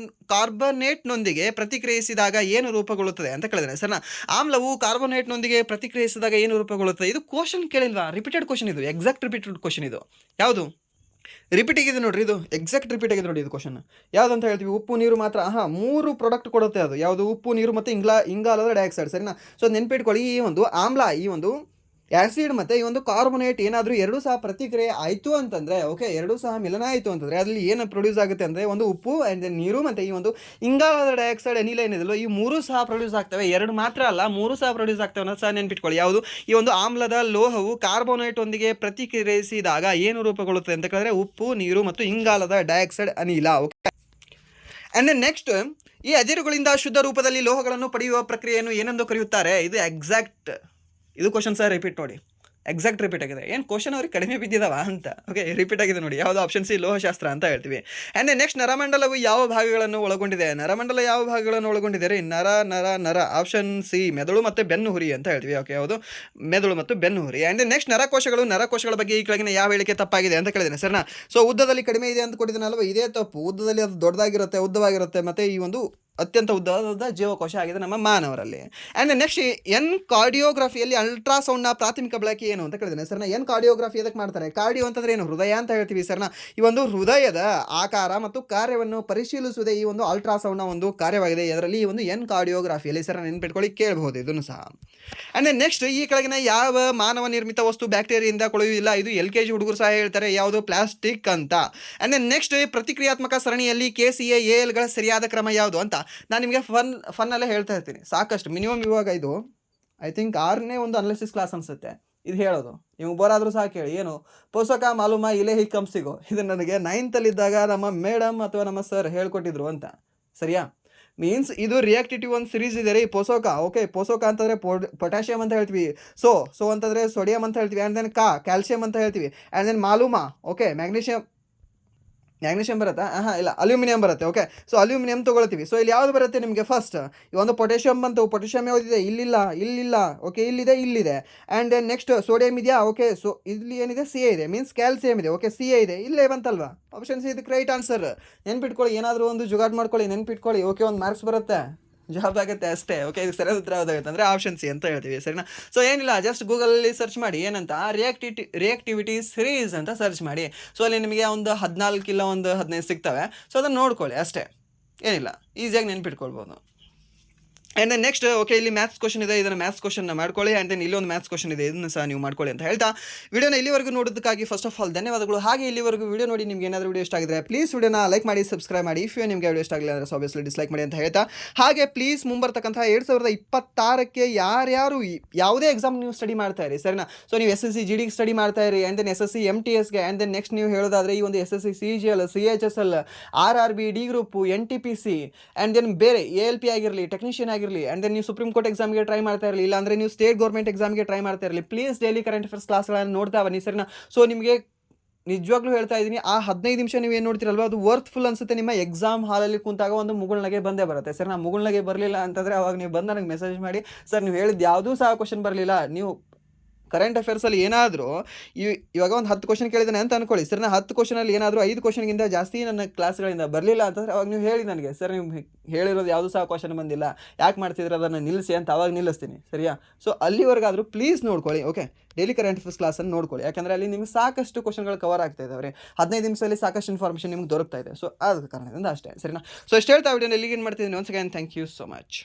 ಕಾರ್ಬನೇಟ್ನೊಂದಿಗೆ ಪ್ರತಿಕ್ರಿಯಿಸಿದಾಗ ಏನು ರೂಪುಗೊಳ್ಳುತ್ತದೆ ಅಂತ ಕೇಳಿದ್ರೆ ಸರಿನಾ. ಆಮ್ಲವು ಕಾರ್ಬೋನೇಟ್ನೊಂದಿಗೆ ಪ್ರತಿಕ್ರಿಯಿಸಿದಾಗ ಏನು ರೂಪುಗೊಳ್ಳುತ್ತದೆ? ಇದು ಕ್ವಶನ್ ಕೇಳಿಲ್ವಾ? ರಿಪೀಟೆಡ್ ಕ್ವಶನ್ ಇದು, ಎಕ್ಸಾಕ್ಟ್ ರಿಪೀಟೆಡ್ ಕ್ವಶನ್ ಇದು. ಯಾವುದು ರಿಪೀಟ್ ಆಗಿದೆ ನೋಡ್ರಿ, ಇದು ಎಕ್ಸಾಕ್ಟ್ ರಿಪೀಟ್ ಆಗಿದೆ ನೋಡಿ. ಇದು ಕ್ವಶನ್ ಯಾವ್ದು ಅಂತ ಹೇಳ್ತೀವಿ, ಉಪ್ಪು ನೀರು ಮಾತ್ರ. 3 ಪ್ರಾಡಕ್ಟ್ ಕೊಡುತ್ತೆ ಅದು. ಯಾವುದು? ಉಪ್ಪು ನೀರು ಮತ್ತು ಇಂಗಾಲದ ಡೈಆಕ್ಸೈಡ್ ಸರಿನಾ. ಸೊ ನೆನ್ಪಿಟ್ಕೊಳ್ಳಿ, ಈ ಒಂದು ಆಮ್ಲ, ಈ ಒಂದು ಆ್ಯಸಿಡ್ ಮತ್ತು ಈ ಒಂದು ಕಾರ್ಬೋನೇಟ್ ಏನಾದರೂ ಎರಡೂ ಸಹ ಪ್ರತಿಕ್ರಿಯೆ ಆಯಿತು ಅಂತಂದರೆ, ಓಕೆ ಎರಡೂ ಸಹ ಮಿಲನ ಆಯಿತು ಅಂತಂದರೆ ಅದರಲ್ಲಿ ಏನು ಪ್ರೊಡ್ಯೂಸ್ ಆಗುತ್ತೆ ಅಂದರೆ ಒಂದು ಉಪ್ಪು ಆ್ಯಂಡ್ ದೆನ್ ನೀರು ಮತ್ತು ಈ ಒಂದು ಇಂಗಾಲದ ಡೈಆಕ್ಸೈಡ್ ಅನಿಲ ಏನಿದೆಯಲ್ಲ, ಈ 3 ಸಹ ಪ್ರೊಡ್ಯೂಸ್ ಆಗ್ತವೆ. 2 ಮಾತ್ರ ಅಲ್ಲ, 3 ಸಹ ಪ್ರೊಡ್ಯೂಸ್ ಆಗ್ತವೆ ಅನ್ನೋದು ಸಹ ನೆನ್ಪಿಟ್ಕೊಳ್ಳಿ. ಯಾವುದು? ಈ ಒಂದು ಆಮ್ಲದ ಲೋಹವು ಕಾರ್ಬೋನೇಟ್ನೊಂದಿಗೆ ಪ್ರತಿಕ್ರಿಯಿಸಿದಾಗ ಏನು ರೂಪುಗೊಳ್ಳುತ್ತದೆ ಅಂತ ಕೇಳಿದ್ರೆ ಉಪ್ಪು, ನೀರು ಮತ್ತು ಇಂಗಾಲದ ಡೈಆಕ್ಸೈಡ್ ಅನಿಲ. ಓಕೆ. ಆ್ಯಂಡ್ ದೆನ್ ನೆಕ್ಸ್ಟ್ ಈ ಅದಿರುಗಳಿಂದ ಶುದ್ಧ ರೂಪದಲ್ಲಿ ಲೋಹಗಳನ್ನು ಪಡೆಯುವ ಪ್ರಕ್ರಿಯೆಯನ್ನು ಏನೆಂದು ಕರೆಯುತ್ತಾರೆ? ಇದು ಎಕ್ಸಾಕ್ಟ್, ಇದು ಕ್ವಶನ್ ಸಹ ರಿಪೀಟ್ ನೋಡಿ, ಎಕ್ಸಾಕ್ಟ್ ರಿಪೀಟ್ ಆಗಿದೆ. ಏನು ಕ್ವಶನ್ ಅವ್ರಿಗೆ ಕಡಿಮೆ ಬಿದ್ದಿದ್ದಾವ ಅಂತ. ಓಕೆ, ರಿಪೀಟ್ ಆಗಿದೆ ನೋಡಿ. ಯಾವುದು? ಆಪ್ಷನ್ ಸಿ, ಲೋಹಶಾಸ್ತ್ರ ಅಂತ ಹೇಳ್ತೀವಿ. ಆ್ಯಂಡ್ ನೆಕ್ಸ್ಟ್ ನರಮಂಡಲವು ಯಾವ ಭಾಗಗಳನ್ನು ಒಳಗೊಂಡಿದೆ? ನರಮಂಡಲ ಯಾವ ಭಾಗಗಳನ್ನು ಒಳಗೊಂಡಿದೆ ರೀ? ನರ ಆಪ್ಷನ್ ಸಿ, ಮೆದುಳು ಮತ್ತು ಬೆನ್ನುಹುರಿ ಅಂತ ಹೇಳ್ತೀವಿ. ಓಕೆ, ಯಾವುದು? ಮೆದುಳು ಮತ್ತು ಬೆನ್ನುಹುರಿ. ಆ್ಯಂಡ್ ನೆಕ್ಸ್ಟ್ ನರಕೋಶಗಳ ಬಗ್ಗೆ ಈ ಕೆಳಗಿನ ಯಾವ ಹೇಳಿಕೆ ತಪ್ಪಾಗಿದೆ ಅಂತ ಕೇಳಿದ್ದೇನೆ ಸರಿನಾ. ಸೊ ಉದ್ದದಲ್ಲಿ ಕಡಿಮೆ ಇದೆ ಅಂತ ಕೊಟ್ಟಿದ್ದೇನಲ್ವ, ಇದೇ ತಪ್ಪು. ಉದ್ದದಲ್ಲಿ ಅದು ದೊಡ್ಡದಾಗಿರುತ್ತೆ, ಉದ್ದವಾಗಿರುತ್ತೆ, ಮತ್ತು ಈ ಒಂದು ಅತ್ಯಂತ ಉದ್ದವಾದ ಜೀವಕೋಶ ಆಗಿದೆ ನಮ್ಮ ಮಾನವರಲ್ಲಿ. ಆ್ಯಂಡ್ ನೆಕ್ಸ್ಟ್ ಕಾರ್ಡಿಯೋಗ್ರಫಿಯಲ್ಲಿ ಅಲ್ಟ್ರಾಸೌಂಡ್ನ ಪ್ರಾಥಮಿಕ ಬಳಕೆ ಏನು ಅಂತ ಕೇಳಿದ್ದೇನೆ ಸರ್ನ. ಕಾರ್ಡಿಯೋಗ್ರಫಿ ಅದಕ್ಕೆ ಮಾಡ್ತಾರೆ? ಕಾರ್ಡಿಯೋ ಅಂತಂದ್ರೆ ಏನು? ಹೃದಯ ಅಂತ ಹೇಳ್ತೀವಿ ಸರ್ನ. ಈ ಒಂದು ಹೃದಯದ ಆಕಾರ ಮತ್ತು ಕಾರ್ಯವನ್ನು ಪರಿಶೀಲಿಸುವುದೇ ಈ ಒಂದು ಅಲ್ಟ್ರಾಸೌಂಡ್ನ ಒಂದು ಕಾರ್ಯವಾಗಿದೆ. ಅದರಲ್ಲಿ ಈ ಒಂದು ಕಾರ್ಡಿಯೋಗ್ರಫಿಯಲ್ಲಿ ಸರ್ ನೆನ್ಪಿಟ್ಕೊಳ್ಳಿ, ಕೇಳಬಹುದು ಇದನ್ನು ಸಹ. ಆ್ಯಂಡ್ ನೆಕ್ಸ್ಟ್ ಈ ಕೆಳಗಿನ ಯಾವ ಮಾನವ ನಿರ್ಮಿತ ವಸ್ತು ಬ್ಯಾಕ್ಟೀರಿಯಿಂದ ಕೊಳೆಯುವುದಿಲ್ಲ? ಇದು LKG ಹುಡುಗರು ಸಹ ಹೇಳ್ತಾರೆ. ಯಾವುದು? ಪ್ಲಾಸ್ಟಿಕ್ ಅಂತ. ಆ್ಯಂಡ್ ನೆಕ್ಸ್ಟ್ ಪ್ರತಿಕ್ರಿಯಾತ್ಮಕ ಸರಣಿಯಲ್ಲಿ KCA-ALಗಳ ಸರಿಯಾದ ಕ್ರಮ ಯಾವುದು ಅಂತ ನಾನು ನಿಮಗೆ ಫನ್ನಲ್ಲೇ ಹೇಳ್ತಾ ಇರ್ತೀನಿ ಸಾಕಷ್ಟು. ಮಿನಿಮಮ್ ಇವಾಗ ಇದು ಐ ಥಿಂಕ್ 6ನೇ ಒಂದು ಅನಾಲಿಸಿಸ್ ಕ್ಲಾಸ್ ಅನಿಸುತ್ತೆ ಇದು ಹೇಳೋದು. ನೀವು ಬೋರಾದರೂ ಸಹ ಕೇಳಿ, ಏನು ಪೋಷಕ ಮಾಲೂಮ ಇಲೆ ಹಿ ಕಂಸಿಗೋ, ಇದು ನನಗೆ 9th ನಮ್ಮ ಮೇಡಮ್ ಅಥವಾ ನಮ್ಮ ಸರ್ ಹೇಳ್ಕೊಟ್ಟಿದ್ರು ಅಂತ. ಸರಿಯಾ? ಮೀನ್ಸ್ ಇದು ರಿಯಾಕ್ಟಿವ್ ಒಂದು ಸಿರೀಸ್ ಇದೆ ರೀ, ಪೋಷಕ. ಓಕೆ, ಪೋಷಕ ಅಂತಂದರೆ ಪೊಟ್ಯಾಷಿಯಮ್ ಅಂತ ಹೇಳ್ತೀವಿ, ಸೊ ಅಂತಂದರೆ ಸೋಡಿಯಂ ಅಂತ ಹೇಳ್ತೀವಿ, ಆ್ಯಂಡ್ ದೆನ್ ಕ್ಯಾಲ್ಸಿಯಂ ಅಂತ ಹೇಳ್ತೀವಿ, ಆ್ಯಂಡ್ ದೆನ್ ಮಾಲೂಮ ಓಕೆ ಮ್ಯಾಗ್ನೀಷಿಯಮ್ ಮ್ಯಾಗ್ನೀಷಿಯಂ ಬರುತ್ತಾ ಇಲ್ಲ ಅಲ್ಯೂಮಿನಿಯಂ ಬರುತ್ತೆ. ಓಕೆ, ಸೊ ಅಲ್ಯೂಮಿನಿಯಂ ತೊಗೊಳ್ತೀವಿ. ಸೊ ಇಲ್ಲಿ ಯಾವುದು ಬರುತ್ತೆ ನಿಮಗೆ ಫಸ್ಟ್ ಈ ಒಂದು ಪೊಟ್ಯಾಷಿಯಂ ಬಂತು. ಪೊಟ್ಯಾಷಿಯಂ ಯಾವುದಿದೆ ಇಲ್ಲಿಲ್ಲ. ಓಕೆ, ಇಲ್ಲಿದೆ. ಆ್ಯಂಡ್ ದೆನ್ ನೆಕ್ಸ್ಟ್ ಸೋಡಿಯಂ ಇದೆಯಾ? ಓಕೆ, ಸೊ ಇಲ್ಲಿ ಏನಿದೆ ಸಿ ಇದೆ, ಮೀನ್ಸ್ ಕ್ಯಾಲ್ಸಿಯಂ ಇದೆ. ಓಕೆ, ಸಿ ಇದೆ, ಇಲ್ಲೇ ಬಂತಲ್ವಾ ಆಪ್ಷನ್ ಸಿ. ಇದಕ್ಕೆ ರೈಟ್ ಆನ್ಸರ್. ನೆನ್ಪಿಟ್ಕೊಳ್ಳಿ, ಏನಾದರೂ ಒಂದು ಜುಗಾಡ್ ಮಾಡ್ಕೊಳ್ಳಿ, ನೆನ್ಪಿಟ್ಕೊಳ್ಳಿ. ಓಕೆ, ಒಂದು ಮಾರ್ಕ್ಸ್ ಬರುತ್ತೆ, ಜಾಬ್ ಆಗುತ್ತೆ ಅಷ್ಟೇ. ಓಕೆ, ಇದು ಸರಿಯಾದ ಉತ್ತರ ಯಾವುದಾಗುತ್ತೆ ಅಂದರೆ ಆಪ್ಷನ್ ಸಿ ಅಂತ ಹೇಳ್ತೀವಿ, ಸರಿನಾ? ಸೊ ಏನಿಲ್ಲ, ಜಸ್ಟ್ ಗೂಗಲಲ್ಲಿ ಸರ್ಚ್ ಮಾಡಿ ಏನಂತ ರಿಯಾಕ್ಟಿವಿಟಿ ಸಿರೀಸ್ ಅಂತ ಸರ್ಚ್ ಮಾಡಿ. ಸೊ ಅಲ್ಲಿ ನಿಮಗೆ ಒಂದು 14 ಇಲ್ಲ ಒಂದು 15 ಸಿಗ್ತವೆ. ಸೊ ಅದನ್ನು ನೋಡ್ಕೊಳ್ಳಿ ಅಷ್ಟೇ, ಏನಿಲ್ಲ, ಈಸಿಯಾಗಿ ನೆನ್ಪಿಟ್ಕೊಳ್ಬೋದು. ಆ್ಯಂಡ್ ದೆನ್ ನೆಕ್ಸ್ಟ್ ಓಕೆ, ಇಲ್ಲಿ ಮ್ಯಾಥ್ಸ್ ಕ್ವಶನ್ ಇದೆ, ಇದನ್ನು ಮ್ಯಾಥ್ಸ್ ಕ್ವಶನ್ನ ಮಾಡ್ಕೊಳ್ಳಿ. ಆ್ಯಂಡ್ ದೆನ್ ಇಲ್ಲೊಂದು ಮ್ಯಾಥ್ಸ್ ಕ್ವಶನ್ ಇದೆ, ಇದನ್ನು ಸಹ ನೀವು ಮಾಡ್ಕೊಳ್ಳಿ ಅಂತ ಹೇಳ್ತಾ ವಿಡಿಯೋನ ಇಲ್ಲಿವರೆಗೂ ನೋಡೋದಕ್ಕಾಗಿ ಫಸ್ಟ್ ಆಫ್ ಆಲ್ ಧನ್ಯವಾದಗಳು. ಹಾಗೆ ಇಲ್ಲಿವರೆಗೂ ವಿಡಿಯೋ ನೋಡಿ ನಿಮಗೆ ಏನಾದರೂ ವಿಡಿಯೋ ಇಷ್ಟ ಆಗಿದ್ರೆ ಪ್ಲೀಸ್ ವಿಡಿಯೋನ ಲೈಕ್ ಮಾಡಿ, ಸಬ್ಸ್ಕ್ರೈಬ್ ಮಾಡಿ. ಇಫ್ ನಿಮಗೆ ವಿಡಿಯೋ ಇಷ್ಟ ಆಗಿಲ್ಲ ಅಂದರೆ ಆಬ್ವಿಯಸ್ಲಿ ಡಿಸ್ಲೈಕ್ ಮಾಡಿ ಅಂತ ಹೇಳ್ತಾ, ಹಾಗೆ ಪ್ಲೀಸ್ ಮುಂಬರ್ತಕ್ಕಂಥ 2026ಕ್ಕೆ ಯಾರ್ಯಾರು ಯಾವುದೇ ಎಕ್ಸಾಮ್ ನೀವು ಸ್ಟಡಿ ಮಾಡ್ತಾ ಇರಿ, ಸರಿನಾ? ಸೊ ನೀವು SSC GD ಸ್ಟಡಿ ಮಾಡ್ತಾ ಇರಿ, ಆ್ಯಂಡ್ ದೆನ್ SSC MTSಗೆ, ಆ್ಯಂಡ್ ದೆನ್ ನೆಕ್ಸ್ಟ್ ನೀವು ಹೇಳೋದಾದರೆ ಈ ಒಂದು SSC CGL, CHSL, RRB, D group, NTPC, and then ಬೇರೆ ALP ಆಗಿರಲಿ, ಟೆಕ್ನಿಷಿಯನ್ ಆಗಿರಲಿ, ಆ್ಯಂಡ್ ದೆನ್ ನೀವು ಸುಪ್ರೀಂ ಕೋರ್ಟ್ ಎಕ್ಸಾಮ್ಗೆ ಟ್ರೈ ಮಾಡ್ತಾ ಇರಲಿ, ಇಲ್ಲ ಅಂದರೆ ನೀವು ಸ್ಟೇಟ್ ಗೌರ್ಮೆಂಟ್ ಎಕ್ಸಾಮ್ಗೆ ಟ್ರೈ ಮಾಡ್ತಾ ಇರಲಿ, ಪ್ಲೀಸ್ ಡೈಲಿ ಕರೆಂಟ್ ಅಫೇರ್ಸ್ ಕ್ಲಾಸ್ಗಳನ್ನು ನೋಡ್ತಾ ಬನ್ನಿ, ಸರಿನಾ? ಸೊ ನಿಮಗೆ ನಿಜವಾಗ್ಲೂ ಹೇಳ್ತಾ ಇದ್ದೀನಿ, ಆ 15 ನಿಮಿಷ ನೀವು ಏನು ನೋಡ್ತೀರಲ್ವ ಅದು ವರ್ತ್ಫುಲ್ ಅನಿಸುತ್ತೆ. ನಿಮ್ಮ ಎಕ್ಸಾಮ್ ಹಾಲಲ್ಲಿ ಕುಂತಾಗ ಒಂದು ಮುಗುಳ್ನಗೆ ಬಂದೇ ಬರುತ್ತೆ. ಸರ್, ನಾನು ಮುಗುಳ್ನಗೆ ಬರಲಿಲ್ಲ ಅಂತಂದರೆ ಅವಾಗ ನೀವು ಬಂದು ನನಗೆ ಮೆಸೇಜ್ ಮಾಡಿ, ಸರ್ ನೀವು ಹೇಳಿದ್ದು ಯಾವುದೂ ಸಹ ಕ್ವಶನ್ ಬರಲಿಲ್ಲ, ನೀವು ಕರೆಂಟ್ ಅಫೇರ್ಸಲ್ಲಿ ಏನಾದರೂ ಇವಾಗ ಒಂದು 10 ಕ್ವಶನ್ ಕೇಳಿದ್ದಾನೆ ಅಂತ ಅನ್ಕೊಳ್ಳಿ, ಸರ್, ನಾನು 10 ಕ್ವಶನಲ್ಲಿ ಏನಾದರೂ 5 ಕ್ವಶನ್ಗಿಂತ ಜಾಸ್ತಿ ನನ್ನ ಕ್ಲಾಸ್ಗಳಿಂದ ಬರಲಿಲ್ಲ ಅಂತಂದರೆ ಅವಾಗ ನೀವು ಹೇಳಿ ನನಗೆ, ಸರ್ ನೀವು ಹೇಳಿರೋದು ಯಾವುದೂ ಸಹ ಕ್ವಶನ್ ಬಂದಿಲ್ಲ, ಯಾಕೆ ಮಾಡ್ತಿದ್ರೆ ಅದನ್ನು ನಿಲ್ಲಿಸಿ ಅಂತ ಅವಾಗ ನಿಲ್ಲಿಸ್ತೀನಿ, ಸರಿಯಾ? ಸೊ ಅಲ್ಲಿವರೆಗಾದರೂ ಪ್ಲೀಸ್ ನೋಡ್ಕೊಳ್ಳಿ. ಓಕೆ, ಡೈಲಿ ಕರೆಂಟ್ ಅಫೇರ್ಸ್ ಕ್ಲಾಸನ್ನು ನೋಡ್ಕೊಳ್ಳಿ, ಯಾಕಂದರೆ ಅಲ್ಲಿ ನಿಮಗೆ ಸಾಕಷ್ಟು ಕ್ವಶನ್ಗಳು ಕವರ್ ಆಗ್ತಾ ಇದ್ದಾವೆ. 15 ನಿಮಿಷದಲ್ಲಿ ಸಾಕಷ್ಟು ಇನ್ಫಾರ್ಮೇಷನ್ ನಿಮ್ಗೆ ದೊರಕ್ತಾ ಇದೆ. ಸೊ ಆದ ಕಾರಣದಿಂದ ಅಷ್ಟೇ, ಸರಿನಾ? ಸೊ ಇಷ್ಟು ಹೇಳ್ತಾ ವಿಡಿಯೋನ ಎಲ್ಲಿಗೆ ಏನು ಮಾಡ್ತಿದ್ದೀನಿ. Once again thank you so much.